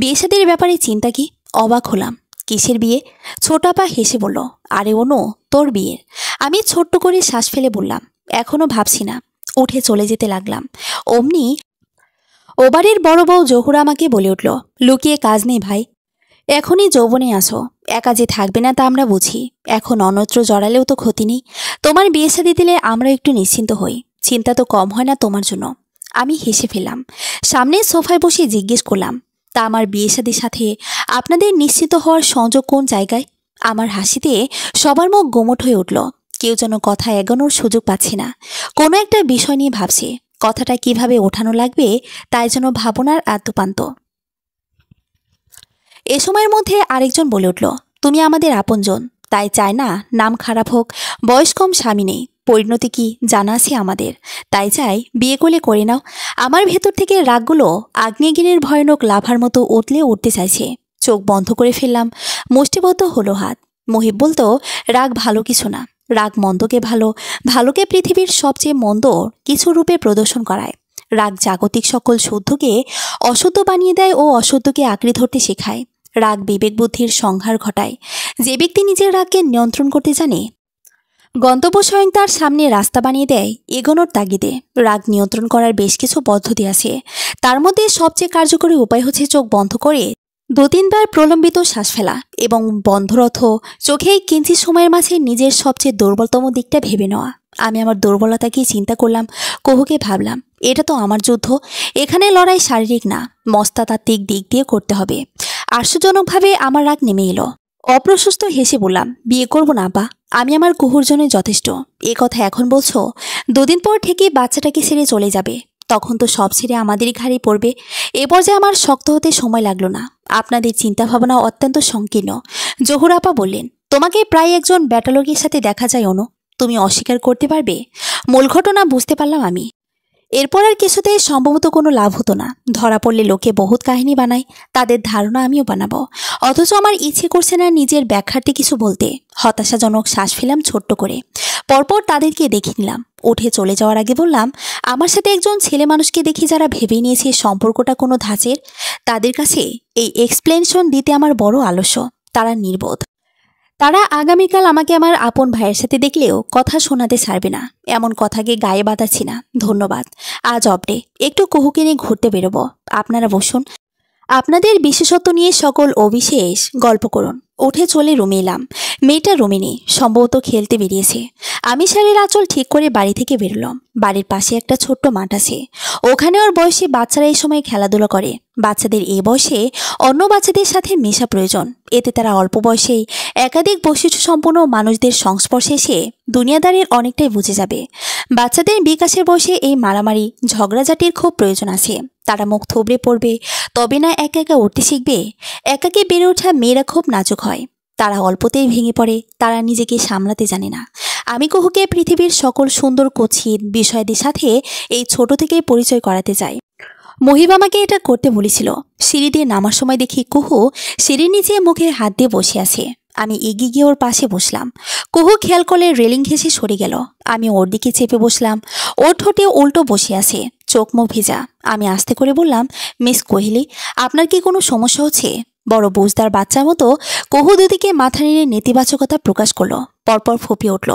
বিয়ে শাদীর ব্যাপারে চিন্তা কি? অবাক হলাম। কিসের বিয়ে? ছোট আপা হেসে বলল, আরে অনু, তোর বিয়ের। আমি ছোট্ট করে শ্বাস ফেলে বললাম, এখনো ভাবছি না। উঠে চলে যেতে লাগলাম। অমনি ওবারের বড় বউ জহুরা আমাকে বলে উঠল, লুকিয়ে কাজ নেই ভাই। এখনই যৌবনে আসো, একা যে থাকবে না তা আমরা বুঝি। এখন অন্যত্র জড়ালেও তো ক্ষতি নেই। তোমার বিয়ে শাদী দিলে আমরা একটু নিশ্চিন্ত হই। চিন্তা তো কম হয় না তোমার জন্য। আমি হেসে ফেললাম। সামনে সোফায় বসে জিজ্ঞেস করলাম, তা আমার বিয়ে শাদীর সাথে আপনাদের নিশ্চিত হওয়ার সংযোগ কোন জায়গায়? আমার হাসিতে সবার মুখ গোমট হয়ে উঠল। কেউ যেন কথা এগোনোর সুযোগ পাচ্ছে না। কোনো একটা বিষয় নিয়ে ভাবছে। কথাটা কিভাবে ওঠানো লাগবে তাই যেন ভাবনার আদ্যপান্ত। এ সময়ের মধ্যে আরেকজন বলে উঠল, তুমি আমাদের আপনজন, তাই চায় না নাম খারাপ হোক। বয়স কম, স্বামী নেই, পরিণতি কি জানা আছে আমাদের। তাই চাই বিয়ে করলে করে নাও। আমার ভেতর থেকে রাগগুলো আগ্নেয়গিরির ভয়ানক লাভার মতো উতলে উঠতে চাইছে। চোখ বন্ধ করে ফেললাম। মুষ্টিবদ্ধ হলো হাত। মহিব বলতো, রাগ ভালো কিছু না, রাগ মন্দকে ভালো, ভালোকে পৃথিবীর সবচেয়ে মন্দ কিছু রূপে প্রদর্শন করায়। রাগ জাগতিক সকল শুদ্ধকে অশুদ্ধ বানিয়ে দেয় ও অশুদ্ধকে আঁকড়ে ধরতে শেখায়। রাগ বিবেক বুদ্ধির সংহার ঘটায়। যে ব্যক্তি নিজের রাগকে নিয়ন্ত্রণ করতে জানে, গন্তব্য স্বয়ং তার সামনে রাস্তা বানিয়ে দেয় এগোনোর তাগিদে। রাগ নিয়ন্ত্রণ করার বেশ কিছু পদ্ধতি আছে। তার মধ্যে সবচেয়ে কার্যকরী উপায় হচ্ছে চোখ বন্ধ করে 2-3 বার প্রলম্বিত শ্বাস ফেলা এবং বন্ধরথ চোখে কিঞ্চিত সময়ের মাঝে নিজের সবচেয়ে দুর্বলতম দিকটা ভেবে নেওয়া। আমি আমার দুর্বলতাকে চিন্তা করলাম, কুহুকে ভাবলাম, এটা তো আমার যুদ্ধ, এখানে লড়াই শারীরিক না, মনস্তাত্ত্বিক দিক দিয়ে করতে হবে। আশ্চর্যজনকভাবে আমার রাগ নেমে এলো। অপ্রশস্ত হেসে বললাম, বিয়ে করব না আব্বা, আমি আমার কুহুর জন্য যথেষ্ট। এ কথা এখন বলছো? 2 দিন পর ঠিকই বাচ্চাটাকে ছেড়ে চলে যাবে, তখন তো সব ছেড়ে আমাদেরই ঘাড়ে পড়বে। এ পর্যায়ে আমার শক্ত হতে সময় লাগলো না। আপনাদের চিন্তাভাবনা অত্যন্ত সংকীর্ণ। জহুর আপা বললেন, তোমাকে প্রায় একজন ব্যাটালগের সাথে দেখা যায় অনু, তুমি অস্বীকার করতে পারবে? মূল ঘটনা বুঝতে পারলাম আমি। এরপর আর কিছুতে সম্ভবত কোনো লাভ হতো না। ধরা পড়লে লোকে বহুত কাহিনী বানায়, তাদের ধারণা আমিও বানাবো। অথচ আমার ইচ্ছে করছে না নিজের ব্যাখ্যার্থে কিছু বলতে। হতাশাজনক শ্বাস ফেলাম ছোট্ট করে। পরপর তাদেরকে দেখে নিলাম। উঠে চলে যাওয়ার আগে বললাম, আমার সাথে একজন ছেলে মানুষকে দেখে যারা ভেবে নিয়েছে সম্পর্কটা কোনো ধাঁচের, তাদের কাছে এই এক্সপ্লেনেশন দিতে আমার বড় আলস্য। তারা নির্বোধ। তারা আগামীকাল আমাকে আমার আপন ভাইয়ের সাথে দেখলেও কথা শোনাতে ছাড়বে না। এমন কথাকে গায়ে বাঁধাচ্ছি না, ধন্যবাদ। আজ অফডে, একটু কুহুকে নিয়ে ঘুরতে বেরোবো। আপনারা বসুন, আপনাদের বিশেষত্ব নিয়ে সকল অবিশেষ গল্প করুন। উঠে চলে রুমে এলাম। মেয়েটা রুমে নেই, সম্ভবত খেলতে বেরিয়েছে। আমি শাড়ির আঁচল ঠিক করে বাড়ি থেকে বেরোলাম। বাড়ির পাশে একটা ছোট্ট মাঠ আছে, ওখানে ওর বয়সী বাচ্চারা এই সময় খেলাধুলা করে। বাচ্চাদের এই বয়সে অন্য বাচ্চাদের সাথে মেশা প্রয়োজন, এতে তারা অল্প বয়সেই একাধিক বৈশিষ্ট্য সম্পন্ন মানুষদের সংস্পর্শে এসে দুনিয়াদারির অনেকটাই বুঝে যাবে। বাচ্চাদের বিকাশের বয়সে এই মারামারি ঝগড়াঝাটির খুব প্রয়োজন আছে। তারা মুখ থুবড়ে পড়বে, তবে না একা একা উঠতে শিখবে। একাকে বেড়ে ওঠা মেয়েরা খুব নাজুক হয়, তারা অল্পতেই ভেঙে পড়ে, তারা নিজেকে সামলাতে জানে না। আমি কুহুকে পৃথিবীর সকল সুন্দর কচিত বিষয়দের সাথে এই ছোট থেকেই পরিচয় করাতে চাই। মহিব আমাকে এটা করতে বলেছিল। সিঁড়ি দিয়ে নামার সময় দেখি কুহু সিঁড়ির নিচে মুখে হাত দিয়ে বসে আছে। আমি এগিয়ে গিয়ে ওর পাশে বসলাম। কুহু খেয়াল করলে রেলিং ঘেঁষে সরে গেল। আমি ওর দিকে চেপে বসলাম। ওর ঠোঁটে উল্টো বসে আছে, চোখ মুখ ভেজা। আমি আস্তে করে বললাম, মিস কোহলি, আপনার কি কোনো সমস্যা হচ্ছে? বড় বুঝদার বাচ্চার মতো কুহু দুদিকে মাথা নেড়ে নেতিবাচকতা প্রকাশ করলো, পরপর ফুপিয়ে উঠল।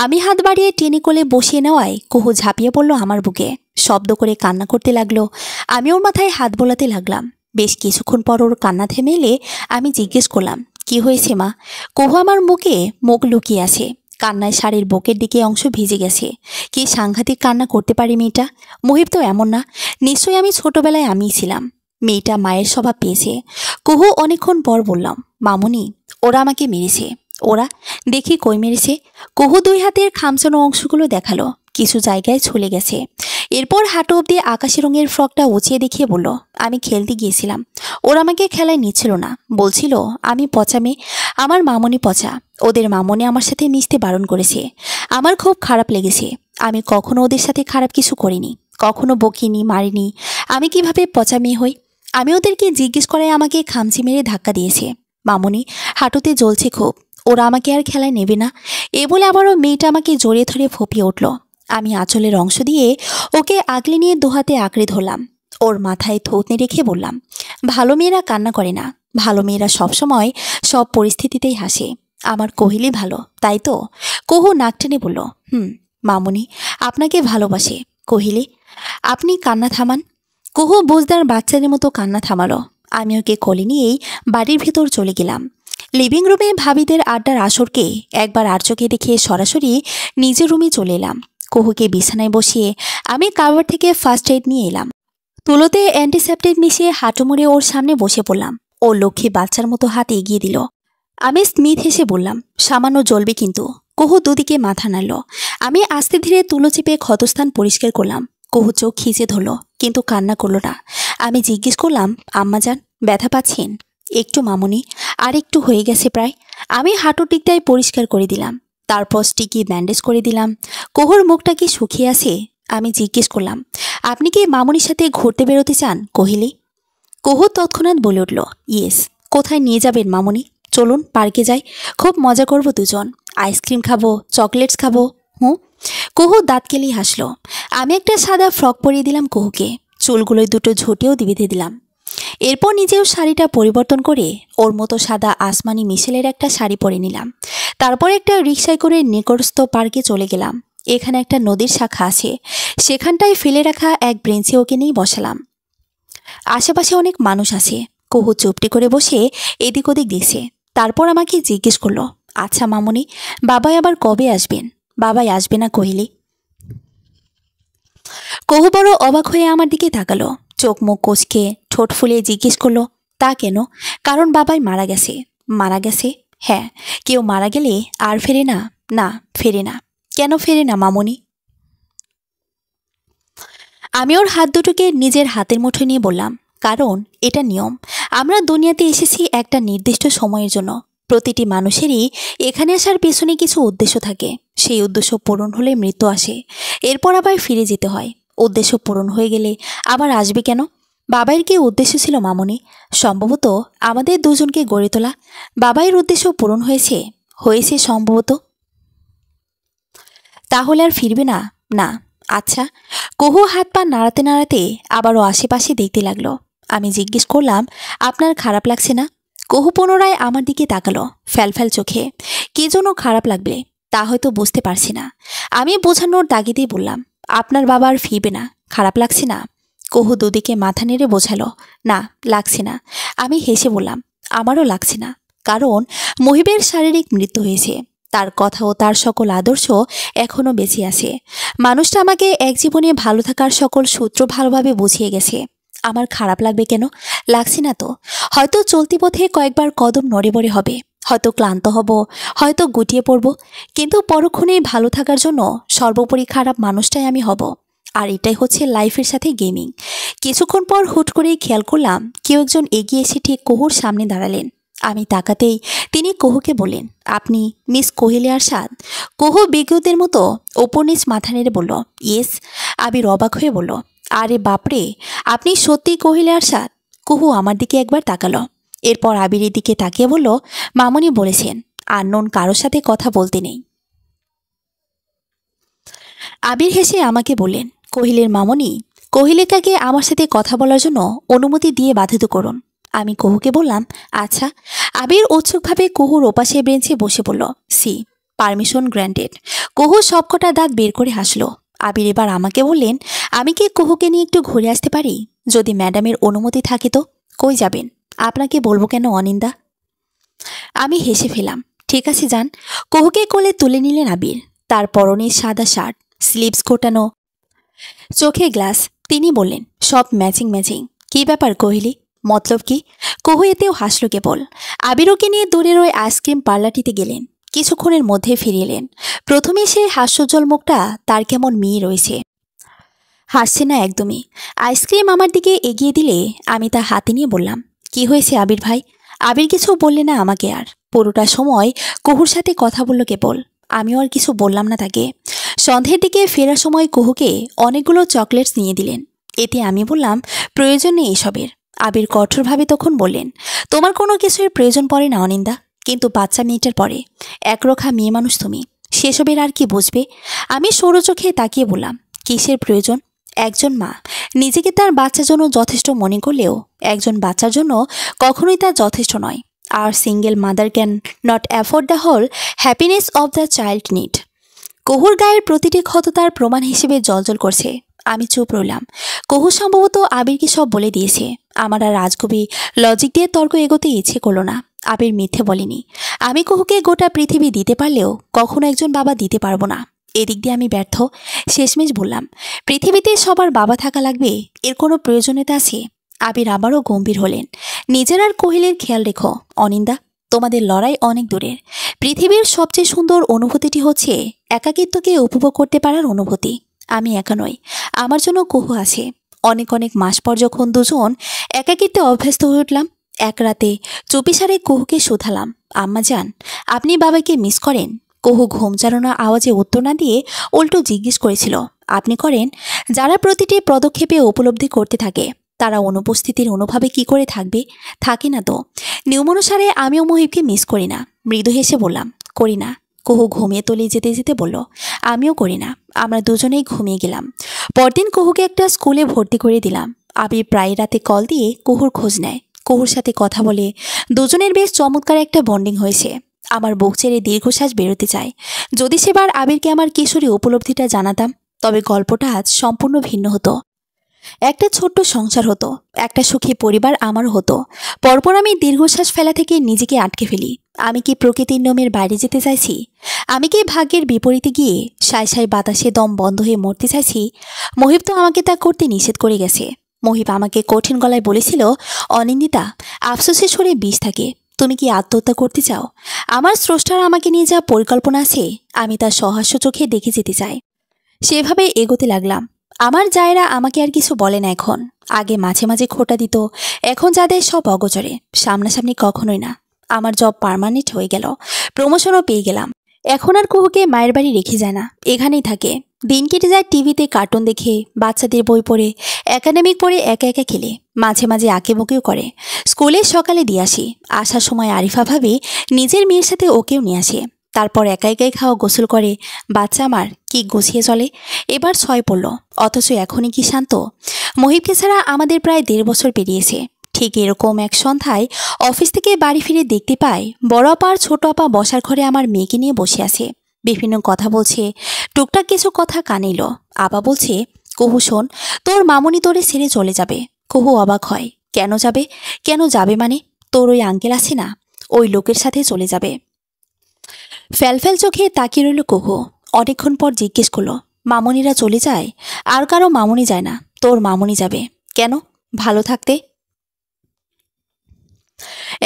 আমি হাত বাড়িয়ে টেনে কোলে বসিয়ে নেওয়ায় কুহু ঝাঁপিয়ে পড়ল আমার বুকে, শব্দ করে কান্না করতে লাগলো। আমি ওর মাথায় হাত বোলাতে লাগলাম। বেশ কিছুক্ষণ পর ওর কান্না থেমে এলে আমি জিজ্ঞেস করলাম, কি হয়েছে মা? কুহু আমার মুখে মুখ লুকিয়ে আছে, কান্নায় শাড়ির বুকের দিকে অংশ ভিজে গেছে। কি সাংঘাতিক কান্না করতে পারি মেয়েটা। মহিব তো এমন না, নিশ্চয়ই আমি ছোটবেলায় আমিই ছিলাম। মেয়েটা মায়ের স্বভাব পেয়েছে। কুহু অনেকক্ষণ পর বললাম, মামুনি, ওরা আমাকে মেরেছে। ওরা? দেখি কই মেরেছে। কুহু 2 হাতের খামচানো অংশগুলো দেখালো, কিছু জায়গায় ছুলে গেছে। এরপর হাঁটু অব্দি আকাশি রঙের ফ্রকটা উঁচিয়ে দেখিয়ে বলল, আমি খেলতে গিয়েছিলাম, ওরা আমাকে খেলায় নিচ্ছিল না, বলছিল আমি পচা মেয়ে, আমার মামনি পচা। ওদের মামনি আমার সাথে মিশতে বারণ করেছে। আমার খুব খারাপ লেগেছে। আমি কখনো ওদের সাথে খারাপ কিছু করিনি, কখনো বকিনি, মারিনি। আমি কিভাবে পচা মেয়ে হই? আমি ওদেরকে জিজ্ঞেস করায় আমাকে খামচি মেরে ধাক্কা দিয়েছে। মামনি হাঁটুতে জ্বলছে খুব, ওরা আমাকে আর খেলায় নেবে না। এ বলে আবারও মেয়েটা আমাকে জড়িয়ে ধরে ফুপিয়ে উঠল। আমি আঁচলের অংশ দিয়ে ওকে আগলে নিয়ে 2 হাতে আঁকড়ে ধরলাম। ওর মাথায় থুতনি রেখে বললাম, ভালো মেয়েরা কান্না করে না, ভালো মেয়েরা সবসময় সব পরিস্থিতিতেই হাসে। আমার কোহলি ভালো, তাই তো? কুহু নাক টেনে বলল, মামুনি আপনাকে ভালোবাসে। কোহলি, আপনি কান্না থামান। কুহু বুঝদার বাচ্চাদের মতো কান্না থামালো। আমি ওকে কোলে নিয়েই বাড়ির ভেতর চলে গেলাম। লিভিং রুমে ভাবিদের আড্ডার আসরকে একবার আর চোখে দেখে সরাসরি নিজের রুমে চলে এলাম। কুহুকে বিছানায় বসিয়ে আমি কাভার থেকে ফার্স্ট এইড নিয়ে এলাম। তুলোতে অ্যান্টিসেপ্টিক মিশিয়ে হাঁটু মুড়ে ওর সামনে বসে পড়লাম। ও লক্ষ্মী বাচ্চার মতো হাত এগিয়ে দিল। আমি স্মিথ হেসে বললাম, সামান্য জ্বলবে কিন্তু। কুহু দুদিকে মাথা নাড়ল। আমি আস্তে ধীরে তুলো চেপে ক্ষতস্থান পরিষ্কার করলাম। কুহু চোখ খিচে ধরল, কিন্তু কান্না করল না। আমি জিজ্ঞেস করলাম, আম্মাজান ব্যথা পাচ্ছেন? একটু মামুনি, আর একটু হয়ে গেছে প্রায়। আমি হাঁটুর দিকটাই পরিষ্কার করে দিলাম, তারপর স্টিকি ব্যান্ডেজ করে দিলাম। কুহুর মুখটা কি শুকিয়ে আছে? আমি জিজ্ঞেস করলাম, আপনি কি মামুনির সাথে ঘুরতে বেরোতে চান কোহলি? কুহু তৎক্ষণাৎ বলে উঠল, ইয়েস। কোথায় নিয়ে যাবেন মামুনি? চলুন পার্কে যাই, খুব মজা করব দুজন। আইসক্রিম খাবো, চকলেটস খাবো। হুঁ। কুহু দাঁত কেলিয়ে হাসলো। আমি একটা সাদা ফ্রক পরিয়ে দিলাম কুহুকে, চুলগুলোয় দুটো ঝুঁটিও বেঁধে দিলাম। এরপর নিজেও শাড়িটা পরিবর্তন করে ওর মতো সাদা আসমানি মিশেলের একটা শাড়ি পরে নিলাম। তারপর একটা রিকশায় করে নিকটস্থ পার্কে চলে গেলাম। এখানে একটা নদীর শাখা আছে, সেখানটায় ফেলে রাখা এক ব্রেঞ্চে ওকে নিয়েই বসালাম। আশেপাশে অনেক মানুষ আছে। কুহু চুপটি করে বসে এদিক ওদিক দেখছে। তারপর আমাকে জিজ্ঞেস করলো, আচ্ছা মামুনি, বাবাই আবার কবে আসবেন? বাবাই আসবে না কহিলি? কুহু বড় অবাক হয়ে আমার দিকে তাকালো, চোখ মুখ কোচকে ঠোঁট ফুলিয়ে জিজ্ঞেস করলো, তা কেন? কারণ বাবাই মারা গেছে। মারা গেছে? হ্যাঁ। কেউ মারা গেলে আর ফেরে না? না, ফেরে না। কেন ফেরে না মামুনি? আমি ওর হাত দুটোকে নিজের হাতের মুঠোয় নিয়ে বললাম, কারণ এটা নিয়ম। আমরা দুনিয়াতে এসেছি একটা নির্দিষ্ট সময়ের জন্য। প্রতিটি মানুষেরই এখানে আসার পেছনে কিছু উদ্দেশ্য থাকে। সেই উদ্দেশ্য পূরণ হলে মৃত্যু আসে, এরপর আবার ফিরে যেতে হয়। উদ্দেশ্য পূরণ হয়ে গেলে আবার আসবে কেন? বাবাইয়ের কি উদ্দেশ্য ছিল মামুনি? সম্ভবত আমাদের দুজনকে গড়ে তোলা। বাবাইয়ের উদ্দেশ্য পূরণ হয়েছে, হয়েছে সম্ভবত। তাহলে আর ফিরবে না? না। আচ্ছা। কুহু হাত পা নাড়াতে নাড়াতে আবারও আশেপাশে দেখতে লাগলো। আমি জিজ্ঞেস করলাম, আপনার খারাপ লাগছে না? কুহু পুনরায় আমার দিকে তাকালো ফ্যালফ্যাল চোখে। কি জন্য খারাপ লাগবে তা হয়তো বুঝতে পারছি না। আমি বোঝানোর তাগিদেই বললাম, আপনার বাবা আর ফিরবে না, খারাপ লাগছে না? কুহু দুদিকে মাথা নেড়ে বোঝালো, না লাগছে না। আমি হেসে বললাম, আমারও লাগছে না, কারণ মুহিবের শারীরিক মৃত্যু হয়েছে। তার কথা ও তার সকল আদর্শ এখনো বেঁচে আছে। মানুষটা আমাকে এক জীবনে ভালো থাকার সকল সূত্র ভালোভাবে বুঝিয়ে গেছে। আমার খারাপ লাগবে কেন? লাগছে না তো। হয়তো চলতি পথে কয়েকবার কদম নড়ে বড়ে হবে, হয়তো ক্লান্ত হব, হয়তো গুটিয়ে পড়ব, কিন্তু পরক্ষণেই ভালো থাকার জন্য সর্বোপরি খারাপ মানুষটাই আমি হব। আর এটাই হচ্ছে লাইফের সাথে গেমিং। কিছুক্ষণ পর হুট করেই খেয়াল করলাম কেউ একজন এগিয়ে এসে ঠিক কুহুর সামনে দাঁড়ালেন। আমি তাকাতেই তিনি কুহুকে বললেন, আপনি মিস কোহেলি আরশাদ? কুহু বিজ্ঞদের মতো ওপর নিচ মাথা নেড়ে বলল, ইয়েস। আবির অবাক হয়ে বলল, আরে বাপরে, আপনি সত্যিই কোহেলি আরশাদ? কুহু আমার দিকে একবার তাকালো, এরপর আবিরের দিকে তাকিয়ে বলল, মামুনি বলেছেন আননোন কারোর সাথে কথা বলতে নেই। আবির হেসে আমাকে বললেন, কোহিলের মামুনি, কোহিলিকাকে আমার সাথে কথা বলার জন্য অনুমতি দিয়ে বাধিত করুন। আমি কুহুকে বললাম, আচ্ছা। আবির উৎসুকভাবে কুহুর ওপাশে বেঞ্চে বসে বলল, সি, পারমিশন গ্র্যান্টেড। কুহু সবকটা দাঁত বের করে হাসলো। আবির এবার আমাকে বললেন, আমি কি কুহুকে নিয়ে একটু ঘুরে আসতে পারি? যদি ম্যাডামের অনুমতি থাকে তো। কই যাবেন? আপনাকে বলবো কেন অনিন্দা? আমি হেসে ফেলাম, ঠিক আছে যান। কুহুকে কোলে তুলে নিলেন আবির। তার পরনে সাদা শার্ট, স্লিভস কোটানো, চোখে গ্লাস। তিনি বললেন, সব ম্যাচিং ম্যাচিং। কি ব্যাপার কোহলি, মতলব কি? কুহু এতেও হাসল কেবল। আবিরকে নিয়ে দূরের ওই আইসক্রিম পার্লারটিতে গেলেন। কিছুক্ষণের মধ্যে ফিরে এলেন। প্রথমে সে হাস্যোজ্জ্বল মুখটা তার কেমন মিয়ে রয়েছে, হাসছে না একদমই। আইসক্রিম আমার দিকে এগিয়ে দিলে আমি তা হাতে নিয়ে বললাম, কি হয়েছে আবির ভাই? আবির কিছু বললে না আমাকে আর। পুরোটা সময় কুহুর সাথে কথা বলল কেবল। আমিও আর কিছু বললাম না তাকে। সন্ধ্যের দিকে ফেরার সময় কুহুকে অনেকগুলো চকলেটস নিয়ে দিলেন। এতে আমি বললাম, প্রয়োজন নেই এসবের। আবির কঠোরভাবে তখন বললেন, তোমার কোনো কিছুর প্রয়োজন পড়ে না অনিন্দা, কিন্তু বাচ্চা মেয়েটার পরে। একরোখা মেয়ে মানুষ তুমি, সেসবের আর কি বুঝবে? আমি সরু চোখে তাকিয়ে বললাম, কিসের প্রয়োজন? একজন মা নিজেকে তার বাচ্চার জন্য যথেষ্ট মনে করলেও একজন বাচ্চার জন্য কখনোই তা যথেষ্ট নয়। আর single mother can not afford the whole happiness of the child need. কুহুর গায়ের প্রতিটি ক্ষত তার প্রমাণ হিসেবে জ্বলজ্বল করছে। আমি চুপ রইলাম। কুহু সম্ভবত আবিরকে সব বলে দিয়েছে। আমার আর রাজকবি লজিক দিয়ে তর্ক এগোতে ইচ্ছে করলো না। আবির মিথ্যে বলেনি। আমি কুহুকে গোটা পৃথিবী দিতে পারলেও কখনো একজন বাবা দিতে পারবো না। এদিক দিয়ে আমি ব্যর্থ। শেষমেশ বললাম, পৃথিবীতে সবার বাবা থাকা লাগবে, এর কোনো প্রয়োজনীয়তা আছে? আবির আবারও গম্ভীর হলেন। নিজের আর কোহিলের খেয়াল রেখো অনিন্দা, তোমাদের লড়াই অনেক দূরের। পৃথিবীর সবচেয়ে সুন্দর অনুভূতিটি হচ্ছে একাকিত্বকে উপভোগ করতে পারার অনুভূতি। আমি একা নই, আমার জন্য কুহু আছে। অনেক অনেক মাস পর যখন দুজন একাকিত্বে অভ্যস্ত হয়ে উঠলাম, এক রাতে চুপিসারে কুহুকে শুধালাম, আম্মা যান, আপনি বাবাকে মিস করেন? কুহু ঘুম চালানো আওয়াজে উত্তর না দিয়ে উল্টো জিজ্ঞেস করেছিল, আপনি করেন? যারা প্রতিটি পদক্ষেপে উপলব্ধি করতে থাকে তারা অনুপস্থিতির অনুভবে কি করে থাকবে? থাকে না তো। নিয়ম অনুসারে আমিও মহিবকে মিস করি না। মৃদু হেসে বললাম, করি না। কুহু ঘুমিয়ে তলিয়ে যেতে যেতে বলল, আমিও করি না। আমরা দুজনেই ঘুমিয়ে গেলাম। পরদিন কুহুকে একটা স্কুলে ভর্তি করে দিলাম। আবির প্রায় রাতে কল দিয়ে কুহুর খোঁজ নেয়, কুহুর সাথে কথা বলে। দুজনের বেশ চমৎকার একটা বন্ডিং হয়েছে। আমার বুক ছেড়ে দীর্ঘশ্বাস বেরোতে চায়। যদি সেবার আবিরকে আমার কিশোরী উপলব্ধিটা জানাতাম, তবে গল্পটা আজ সম্পূর্ণ ভিন্ন হতো। একটা ছোট্ট সংসার হতো, একটা সুখী পরিবার আমারও হতো। পরপর আমি দীর্ঘশ্বাস ফেলা থেকে নিজেকে আটকে ফেলি। আমি কি প্রকৃতির নিয়মের বাইরে যেতে চাইছি? আমি কি ভাগ্যের বিপরীতে গিয়ে সাই সাই বাতাসে দম বন্ধ হয়ে মরতে চাইছি? মহিব তো আমাকে তা করতে নিষেধ করে গেছে। মহিব আমাকে কঠিন গলায় বলেছিল, অনিন্দিতা, আফসোসের সুরে বিষ থাকে। তুমি কি আত্মহত্যা করতে চাও? আমার স্রষ্টার আমাকে নিয়ে যা পরিকল্পনা আছে, আমি তা সহাস্য চোখে দেখে যেতে চাই। সেভাবে এগোতে লাগলাম। আমার জায়রা আমাকে আর কিছু বলে না এখন। আগে মাঝে মাঝে খোঁটা দিত, এখন যাদের সব অগোচরে, সামনাসামনি কখনোই না। আমার জব পার্মানেন্ট হয়ে গেল, প্রমোশনও পেয়ে গেলাম। এখন আর কুহুকে মায়ের বাড়ি রেখে যায় না, এখানেই থাকে। দিন কেটে যায় টিভিতে কার্টুন দেখে, বাচ্চাদের বই পড়ে, একাডেমিক পড়ে, একা একা খেলে, মাঝে মাঝে আঁকেবুকেও করে। স্কুলে সকালে দিয়ে আসি, আসার সময় আরিফা ভাবি নিজের মেয়ের সাথে ওকেও নিয়ে আসে। তারপর একা একাই খাওয়া গোসল করে। বাচ্চা আমার কি গুছিয়ে চলে। এবার 6 পড়ল, অথচ এখনই কি শান্ত। মহিবকে ছাড়া আমাদের প্রায় 1.5 বছর পেরিয়েছে। ঠিক এরকম এক সন্ধ্যায় অফিস থেকে বাড়ি ফিরে দেখতে পাই বড় আপা আর ছোট আপা বসার ঘরে আমার মেয়েকে নিয়ে বসে আছে। বিভিন্ন কথা বলছে, টুকটাক কিছু কথা কানে এলো। আপা বলছে, কুহু শোন, তোর মামুনি তোরে ছেড়ে চলে যাবে। কুহু অবাক হয়, কেন যাবে? কেন যাবে মানে? তোর ওই আঙ্কেল আছে না, ওই লোকের সাথে চলে যাবে। ফ্যালফ্যাল চোখে তাকিয়ে রইল কুহু। অনেকক্ষণ পর জিজ্ঞেস করলো, মামুনিরা চলে যায়? আর কারো মামুনি যায় না, তোর মামুনি যাবে। কেন? ভালো থাকতে।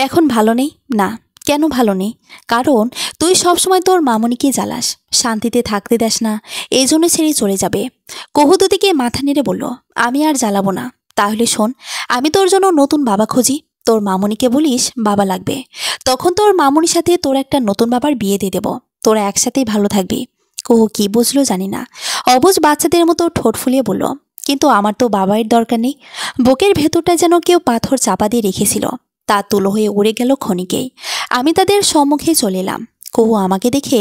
এখন ভালো নেই? না। কেন ভালো নেই? কারণ তুই সবসময় তোর মামুনিকে জ্বালাস, শান্তিতে থাকতে দেস না, এই জন্য ছেড়ে চলে যাবে। কুহু দুদিকে মাথা নেড়ে বলল, আমি আর জ্বালাবো না। তাহলে শোন, আমি তোর জন্য নতুন বাবা খুঁজি। তোর মামুনিকে বলিস বাবা লাগবে। তখন তোর মামুনির সাথে তোর একটা নতুন বাবার বিয়ে দিয়ে দেব। তোরা একসাথেই ভালো থাকবি। কুহু কি বুঝলো জানি না, অবুঝ বাচ্চাদের মতো ঠোঁট ফুলিয়ে বলল, কিন্তু আমার তো বাবাইয়ের দরকার নেই। বুকের ভেতরটা যেন কেউ পাথর চাপা দিয়ে রেখেছিল, তা তুলো হয়ে উড়ে গেল ক্ষণিকেই। আমি তাদের সম্মুখে চলে এলাম। কুহু আমাকে দেখে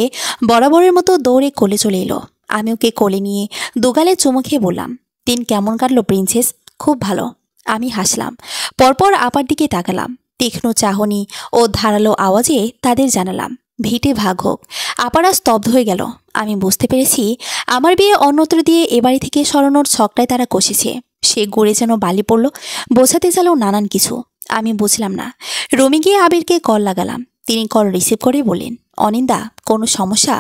বরাবরের মতো দৌড়ে কোলে চলে এলো। আমি ওকে কোলে নিয়ে দুগালে চুমু খেয়ে বললাম, দিন কেমন কাটলো প্রিন্সেস? খুব ভালো। আমি হাসলাম। পরপর আপার দিকে তাকালাম। তীক্ষ্ণ চাহনি ও ধারালো আওয়াজে তাদের জানালাম, ভিটে ভাগ হোক। আপারা স্তব্ধ হয়ে গেল। আমি বুঝতে পেরেছি আমার বিয়ে অন্যত্র দিয়ে এ বাড়ি থেকে সরানোর ছকটায় তারা কষেছে। সে গড়ে যেন বালি পড়ল, বোঝাতে চাইল নানান কিছু। আমি বুঝলাম না। রুমে গিয়ে আবিরকে কল লাগালাম। তিনি কল রিসিভ করে বললেন, অনিন্দা, কোনো সমস্যা?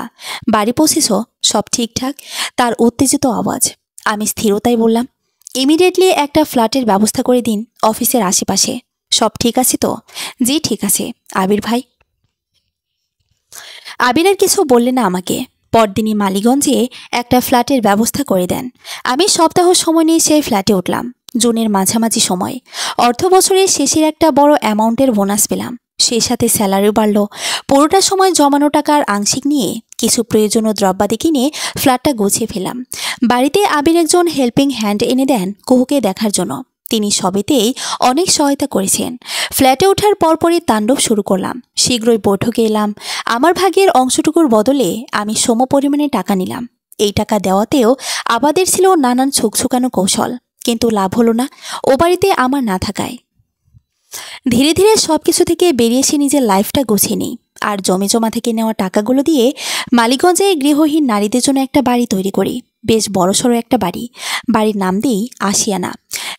বাড়ি পৌঁছেছ? সব ঠিকঠাক? তার উত্তেজিত আওয়াজ। আমি স্থিরতায় বললাম, ইমিডিয়েটলি একটা ফ্ল্যাটের ব্যবস্থা করে দিন অফিসের আশেপাশে। সব ঠিক আছে তো? জি ঠিক আছে। আবির ভাই? আবির আর কিছু বললে না আমাকে। পরদিনই মালিগঞ্জে একটা ফ্ল্যাটের ব্যবস্থা করে দেন। আমি সপ্তাহ সময় নিয়ে সেই ফ্ল্যাটে উঠলাম। জুনের মাঝামাঝি সময়। অর্থ বছরের শেষের একটা বড় অ্যামাউন্টের বোনাস পেলাম। সেই সাথে স্যালারিও বাড়ল। পুরোটা সময় জমানো টাকার আংশিক নিয়ে কিছু প্রয়োজনীয় দ্রব্যাদি কিনে ফ্ল্যাটটা গুছিয়ে ফেলাম। বাড়িতে আবির একজন হেল্পিং হ্যান্ড এনে দেন কুহুকে দেখার জন্য। তিনি সবেতেই অনেক সহায়তা করেছেন। ফ্ল্যাটে ওঠার পরপরই তাণ্ডব শুরু করলাম। শীঘ্রই বৈঠকে এলাম। আমার ভাগের অংশটুকুর বদলে আমি সম পরিমাণে টাকা নিলাম। এই টাকা দেওয়াতেও আবাদের ছিল নানান ছুকছুকানো কৌশল, কিন্তু লাভ হলো না ও বাড়িতে আমার না থাকায়। ধীরে ধীরে সবকিছু থেকে বেরিয়ে এসে নিজের লাইফটা গুছিয়ে নিই। আর জমি জমা থেকে নেওয়া টাকাগুলো দিয়ে মালিগঞ্জে গৃহহীন নারীদের জন্য একটা বাড়ি তৈরি করি। বেশ বড়সড় একটা বাড়ি। বাড়ির নাম দিই আশিয়ানা।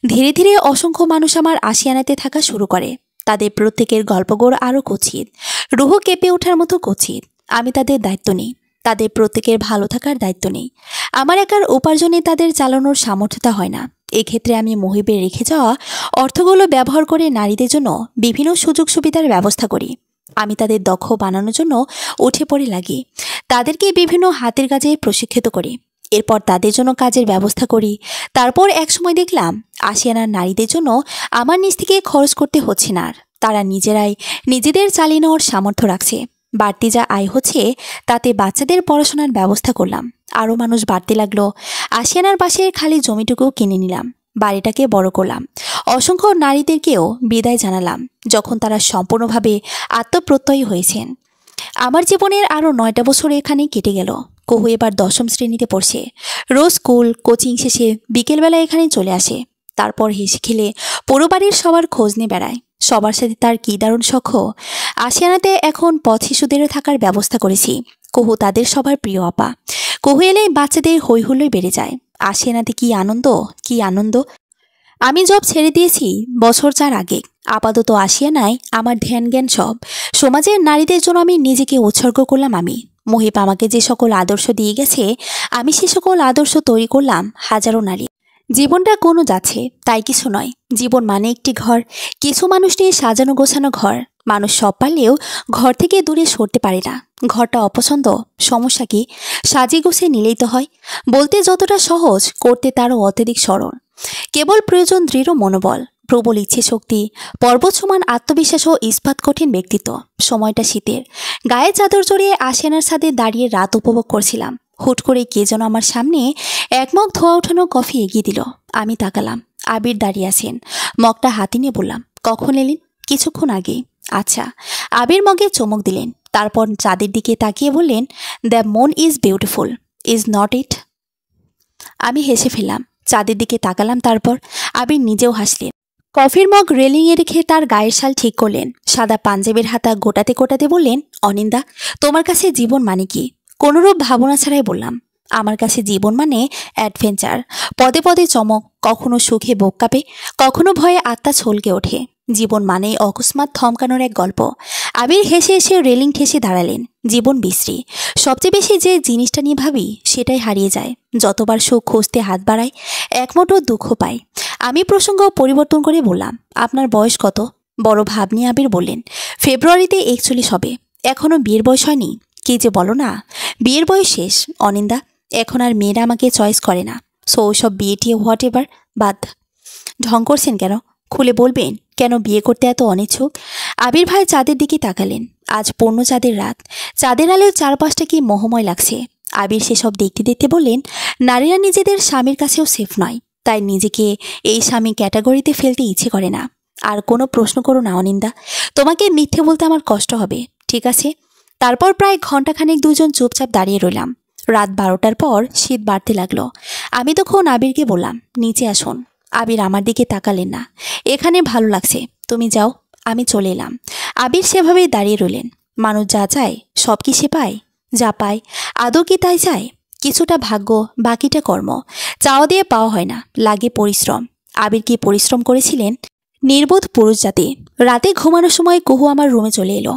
ধীরে ধীরে অসংখ্য মানুষ আমার আশিয়ানাতে থাকা শুরু করে। তাদের প্রত্যেকের গল্পগোড় আরও কুৎসিত, রুহ কেঁপে ওঠার মতো কুৎসিত। আমি তাদের দায়িত্ব নিই, তাদের প্রত্যেকের ভালো থাকার দায়িত্ব নিই। আমার একার উপার্জনে তাদের চালানোর সামর্থ্যতা হয় না। এক্ষেত্রে আমি মহিবের রেখে যাওয়া অর্থগুলো ব্যবহার করে নারীদের জন্য বিভিন্ন সুযোগ সুবিধার ব্যবস্থা করি। আমি তাদের দক্ষ বানানোর জন্য উঠে পড়ে লাগি। তাদেরকে বিভিন্ন হাতের কাজে প্রশিক্ষিত করি। এরপর তাদের জন্য কাজের ব্যবস্থা করি। তারপর একসময় দেখলাম আশিয়ানার নারীদের জন্য আমার নিজ থেকে খরচ করতে হচ্ছে না আর। তারা নিজেরাই নিজেদের চালিয়ে নেওয়ার সামর্থ্য রাখছে। বাড়তি যা আয় হচ্ছে তাতে বাচ্চাদের পড়াশোনার ব্যবস্থা করলাম। আরও মানুষ বাড়তে লাগলো। আশিয়ানার পাশের খালি জমিটুকু কিনে নিলাম। বাড়িটাকে বড় করলাম। অসংখ্য নারীদেরকেও বিদায় জানালাম যখন তারা সম্পূর্ণভাবে আত্মপ্রত্যয়ী হয়েছেন। আমার জীবনের আরও 9টা বছর এখানে কেটে গেল। কুহু এবার 10ম শ্রেণীতে পড়ছে। রোজ স্কুল কোচিং শেষে বিকেলবেলা এখানে চলে আসে। তারপর হেসে খেলে পুরো বাড়ির সবার খোঁজ নিয়ে বেড়ায়। সবার সাথে তার কী দারুণ সখ্য। আশিয়ানাতে এখন পথ শিশুদেরও থাকার ব্যবস্থা করেছি। কুহু তাদের সবার প্রিয় আপা। কুহু এলেই বাচ্চাদের হৈহুল্লোয় বেড়ে যায়। আশিয়ানাতে কি আনন্দ, কি আনন্দ। আমি জব ছেড়ে দিয়েছি বছর 4 আগে। আপাতত আশিয়ানায় আমার ধ্যান জ্ঞান সব। সমাজের নারীদের জন্য আমি নিজেকে উৎসর্গ করলাম। মহিব আমাকে যে সকল আদর্শ দিয়ে গেছে, আমি সে সকল আদর্শ তৈরি করলাম হাজারো নারী। জীবনটা কোনো যাচ্ছে তাই কিছু নয়। জীবন মানে একটি ঘর, কিছু মানুষ নিয়ে সাজানো গোছানো ঘর। মানুষ সব পারলেও ঘর থেকে দূরে সরতে পারে না। ঘরটা অপছন্দ, সমস্যা কি? সাজিয়ে গুছিয়ে নিলেই তো হয়। বলতে যতটা সহজ, করতে তারও অত্যধিক সরল। কেবল প্রয়োজন দৃঢ় মনোবল, প্রবল ইচ্ছে শক্তি, পর্বত সমান আত্মবিশ্বাস ও ইস্পাত কঠিন ব্যক্তিত্ব। সময়টা শীতের। গায়ে চাদর জড়িয়ে আশিয়ানার ছাদে দাঁড়িয়ে রাত উপভোগ করছিলাম। হুট করে কে যেন আমার সামনে এক মগ ধোয়া ওঠানো কফি এগিয়ে দিল। আমি তাকালাম। আবির দাঁড়িয়ে আছেন। মগটা হাতে নিয়ে বললাম, কখন এলেন? কিছুক্ষণ আগেই। আচ্ছা। আবির মগে চমক দিলেন। তারপর চাঁদের দিকে তাকিয়ে বললেন, the moon is beautiful, is not it? আমি হেসে ফেললাম। চাঁদের দিকে তাকালাম। তারপর আবির নিজেও হাসলেন। কফির মগ রেলিংয়ে রেখে তার গায়ের শাল ঠিক করলেন। সাদা পাঞ্জাবের হাতা গোটাতে গোটাতে বললেন, অনিন্দা, তোমার কাছে জীবন মানে কি? কোনোরূপ ভাবনা ছাড়াই বললাম, আমার কাছে জীবন মানে অ্যাডভেঞ্চার। পদে পদে চমক, কখনো সুখে বুক কাঁপে, কখনো ভয়ে আত্মা ছলকে ওঠে। জীবন মানেই অকস্মাৎ থমকানোর এক গল্প। আবির হেসে এসে রেলিং ঠেসে দাঁড়ালেন। জীবন বিশ্রী। সবচেয়ে বেশি যে জিনিসটা নিয়ে ভাবি সেটাই হারিয়ে যায়। যতবার সুখ খুঁজতে হাত বাড়াই, একমোটো দুঃখ পাই। আমি প্রসঙ্গ পরিবর্তন করে বললাম, আপনার বয়স কত? বড় ভাব নিয়ে আবির বললেন, ফেব্রুয়ারিতে 41 হবে। এখনো বিয়ের বয়স হয়নি? কি যে বলো না, বিয়ের বয়স শেষ অনিন্দা। এখন আর মেয়েরা আমাকে চয়েস করে না। সো ওসব বিয়ে টিয়ে হোয়াট এভার বাদ। ঢং করছেন কেন? খুলে বলবেন কেন বিয়ে করতে এত অনিচ্ছুক? আবির ভাই চাঁদের দিকে তাকালেন। আজ পূর্ণ চাঁদের রাত। চাঁদের আলোয় চারপাশটা কি মোহময় লাগছে। আবির সেসব দেখতে দেখতে বললেন, নারীরা নিজেদের স্বামীর কাছেও সেফ নয়, তাই নিজেকে এই স্বামী ক্যাটাগরিতে ফেলতে ইচ্ছে করে না। আর কোনো প্রশ্ন করো না অনিন্দা, তোমাকে মিথ্যে বলতে আমার কষ্ট হবে, ঠিক আছে? তারপর প্রায় ঘণ্টাখানেক দুজন চুপচাপ দাঁড়িয়ে রইলাম। রাত 12টার পর শীত বাড়তে লাগলো। আমি তখন আবিরকে বললাম, নিচে আসুন। আবির আমার দিকে তাকালেন না। এখানে ভালো লাগছে, তুমি যাও। আমি চলে এলাম। আবির সেভাবেই দাঁড়িয়ে রইলেন। মানুষ যা চায় সব কি সে পায়? যা পায় আদৌ কি তাই চায়? কিছুটা ভাগ্য, বাকিটা কর্ম। চাওয়া দিয়ে পাওয়া হয় না, লাগে পরিশ্রম। আবির কি পরিশ্রম করেছিলেন? নির্বোধ পুরুষ জাতি। রাতে ঘুমানোর সময় কুহু আমার রুমে চলে এলো।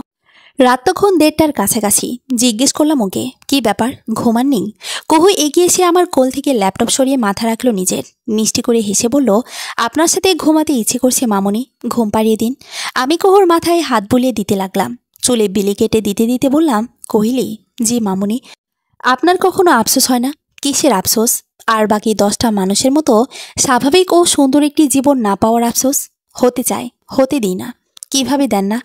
রাত তখন 1:30টার কাছাকাছি। জিজ্ঞেস করলাম ওকে, কি ব্যাপার, ঘুমাননি? কুহু এগিয়ে এসে আমার কোল থেকে ল্যাপটপ সরিয়ে মাথা রাখলো নিজের। মিষ্টি করে হেসে বলল, আপনার সাথে ঘুমাতে ইচ্ছে করছে মামনি, ঘুম পাড়িয়ে দিন। আমি কুহুর মাথায় হাত বুলিয়ে দিতে লাগলাম। চুলে বিলি কেটে দিতে দিতে বললাম, কহিলি, জি মামনি। আপনার কখনো আফসোস হয় না? কিসের আফসোস? আর বাকি 10টা মানুষের মতো স্বাভাবিক ও সুন্দর একটি জীবন না পাওয়ার আফসোস? হতে চাই, হতে দিই না। কিভাবে দেন না?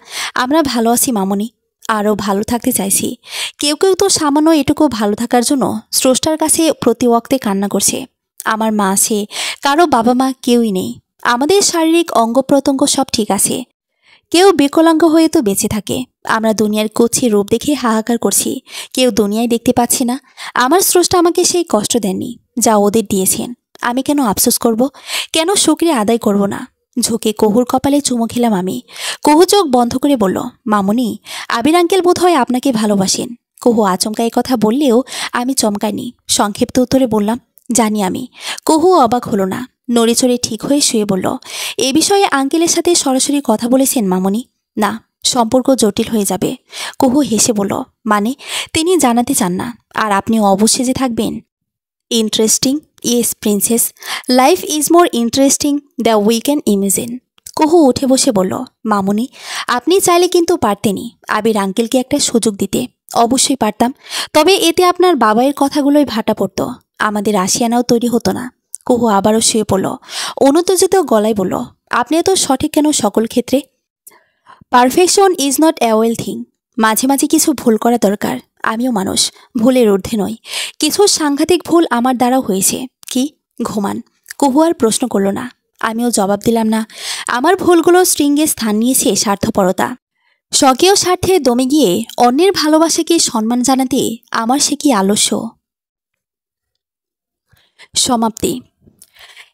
আমরা ভালো আছি মামনি, আরও ভালো থাকতে চাইছি। কেউ কেউ তো সামান্য এটুকু ভালো থাকার জন্য স্রষ্টার কাছে প্রতি ওয়াক্তে কান্না করছে। আমার মা আছে, কারো বাবা মা কেউই নেই। আমাদের শারীরিক অঙ্গ প্রত্যঙ্গ সব ঠিক আছে। কেউ বিকলাঙ্গ হয়ে তো বেঁচে থাকে। আমরা দুনিয়ার কুৎসিত রূপ দেখে হাহাকার করছি, কেউ দুনিয়ায় দেখতে পাচ্ছি না। আমার স্রষ্টা আমাকে সেই কষ্ট দেননি যা ওদের দিয়েছেন। আমি কেন আফসোস করব? কেন শুকরিয়া আদায় করব না? ঝুঁকে কুহুর কপালে চুমু খেলাম আমি। কুহু চোখ বন্ধ করে বলল, মামনি, আবির আঙ্কেল বোধহয় আপনাকে ভালোবাসেন। কুহু আচমকা এই কথা বললেও আমি চমকাইনি। সংক্ষিপ্ত উত্তরে বললাম, জানি আমি। কুহু অবাক হলো না, নড়েচড়ে ঠিক হয়ে শুয়ে বলল, এ বিষয়ে আঙ্কেলের সাথে সরাসরি কথা বলেছেন মামনি? না, সম্পর্ক জটিল হয়ে যাবে। কুহু হেসে বলল, মানে? তিনি জানাতে চান না, আর আপনি অবশ্যই যে থাকবেন। Interesting, yes princess. Life is more interesting the we can imagine. কুহু উঠে বসে বলল, মামনি, আপনি চাইলে কিন্তু পারতেনই আবির আঙ্কেলকে একটা সুযোগ দিতে। অবশ্যই পারতাম, তবে এতে আপনার বাবাইয়ের কথাগুলোই ভাটা পড়ত, আমাদের আশিয়ানাও তৈরি হতো না। কুহু আবারও শুয়ে পড়ল। অনুত্তেজিত গলায় বলল, আপনি এত সঠিক কেন সকল ক্ষেত্রে? Perfection is not a well thing. মাঝে মাঝে কিছু ভুল করা দরকার। আমিও মানুষ, ভুলের ঊর্ধ্বে নই। কিছু সাংঘাতিক ভুল আমার দ্বারাও হয়েছে। কি? ঘুমান। কুহু আর প্রশ্ন করল না। আমিও জবাব দিলাম না। আমার ভুলগুলো স্ট্রিংয়ে স্থান নিয়েছে স্বার্থপরতা। স্বকীয় স্বার্থে দমে গিয়ে অন্যের ভালোবাসাকে সম্মান জানাতে আমার সে কি আলস্য। সমাপ্তি।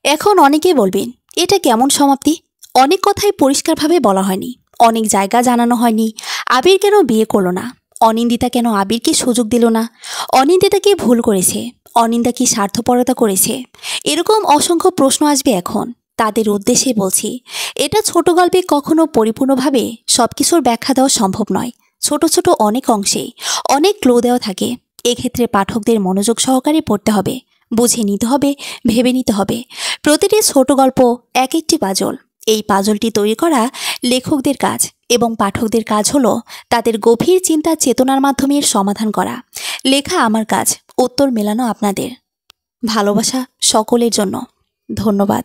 এখন অনেকেই বলবেন, এটা কেমন সমাপ্তি? অনেক কথাই পরিষ্কারভাবে বলা হয়নি, অনেক জায়গা জানানো হয়নি। আবির কেন বিয়ে করলো না? অনিন্দিতা কেন আবিরকে সুযোগ দিল না? অনিন্দিতা কি ভুল করেছে? অনিন্দা কি স্বার্থপরতা করেছে? এরকম অসংখ্য প্রশ্ন আসবে এখন। তাদের উদ্দেশ্যে বলছি, এটা ছোট গল্পে কখনো পরিপূর্ণভাবে সবকিছুর ব্যাখ্যা দেওয়া সম্ভব নয়। ছোট ছোট অনেক অংশে অনেক ক্লু দেওয়া থাকে। এক্ষেত্রে পাঠকদের মনোযোগ সহকারে পড়তে হবে, বুঝে নিতে হবে, ভেবে নিতে হবে। প্রতিটি ছোট গল্প এক একটি পাজল। এই পাজলটি তৈরি করা লেখকদের কাজ এবং পাঠকদের কাজ হলো তাদের গভীর চিন্তা চেতনার মাধ্যমে এর সমাধান করা। লেখা আমার কাজ, উত্তর মেলানো আপনাদের। ভালোবাসা সকলের জন্য। ধন্যবাদ।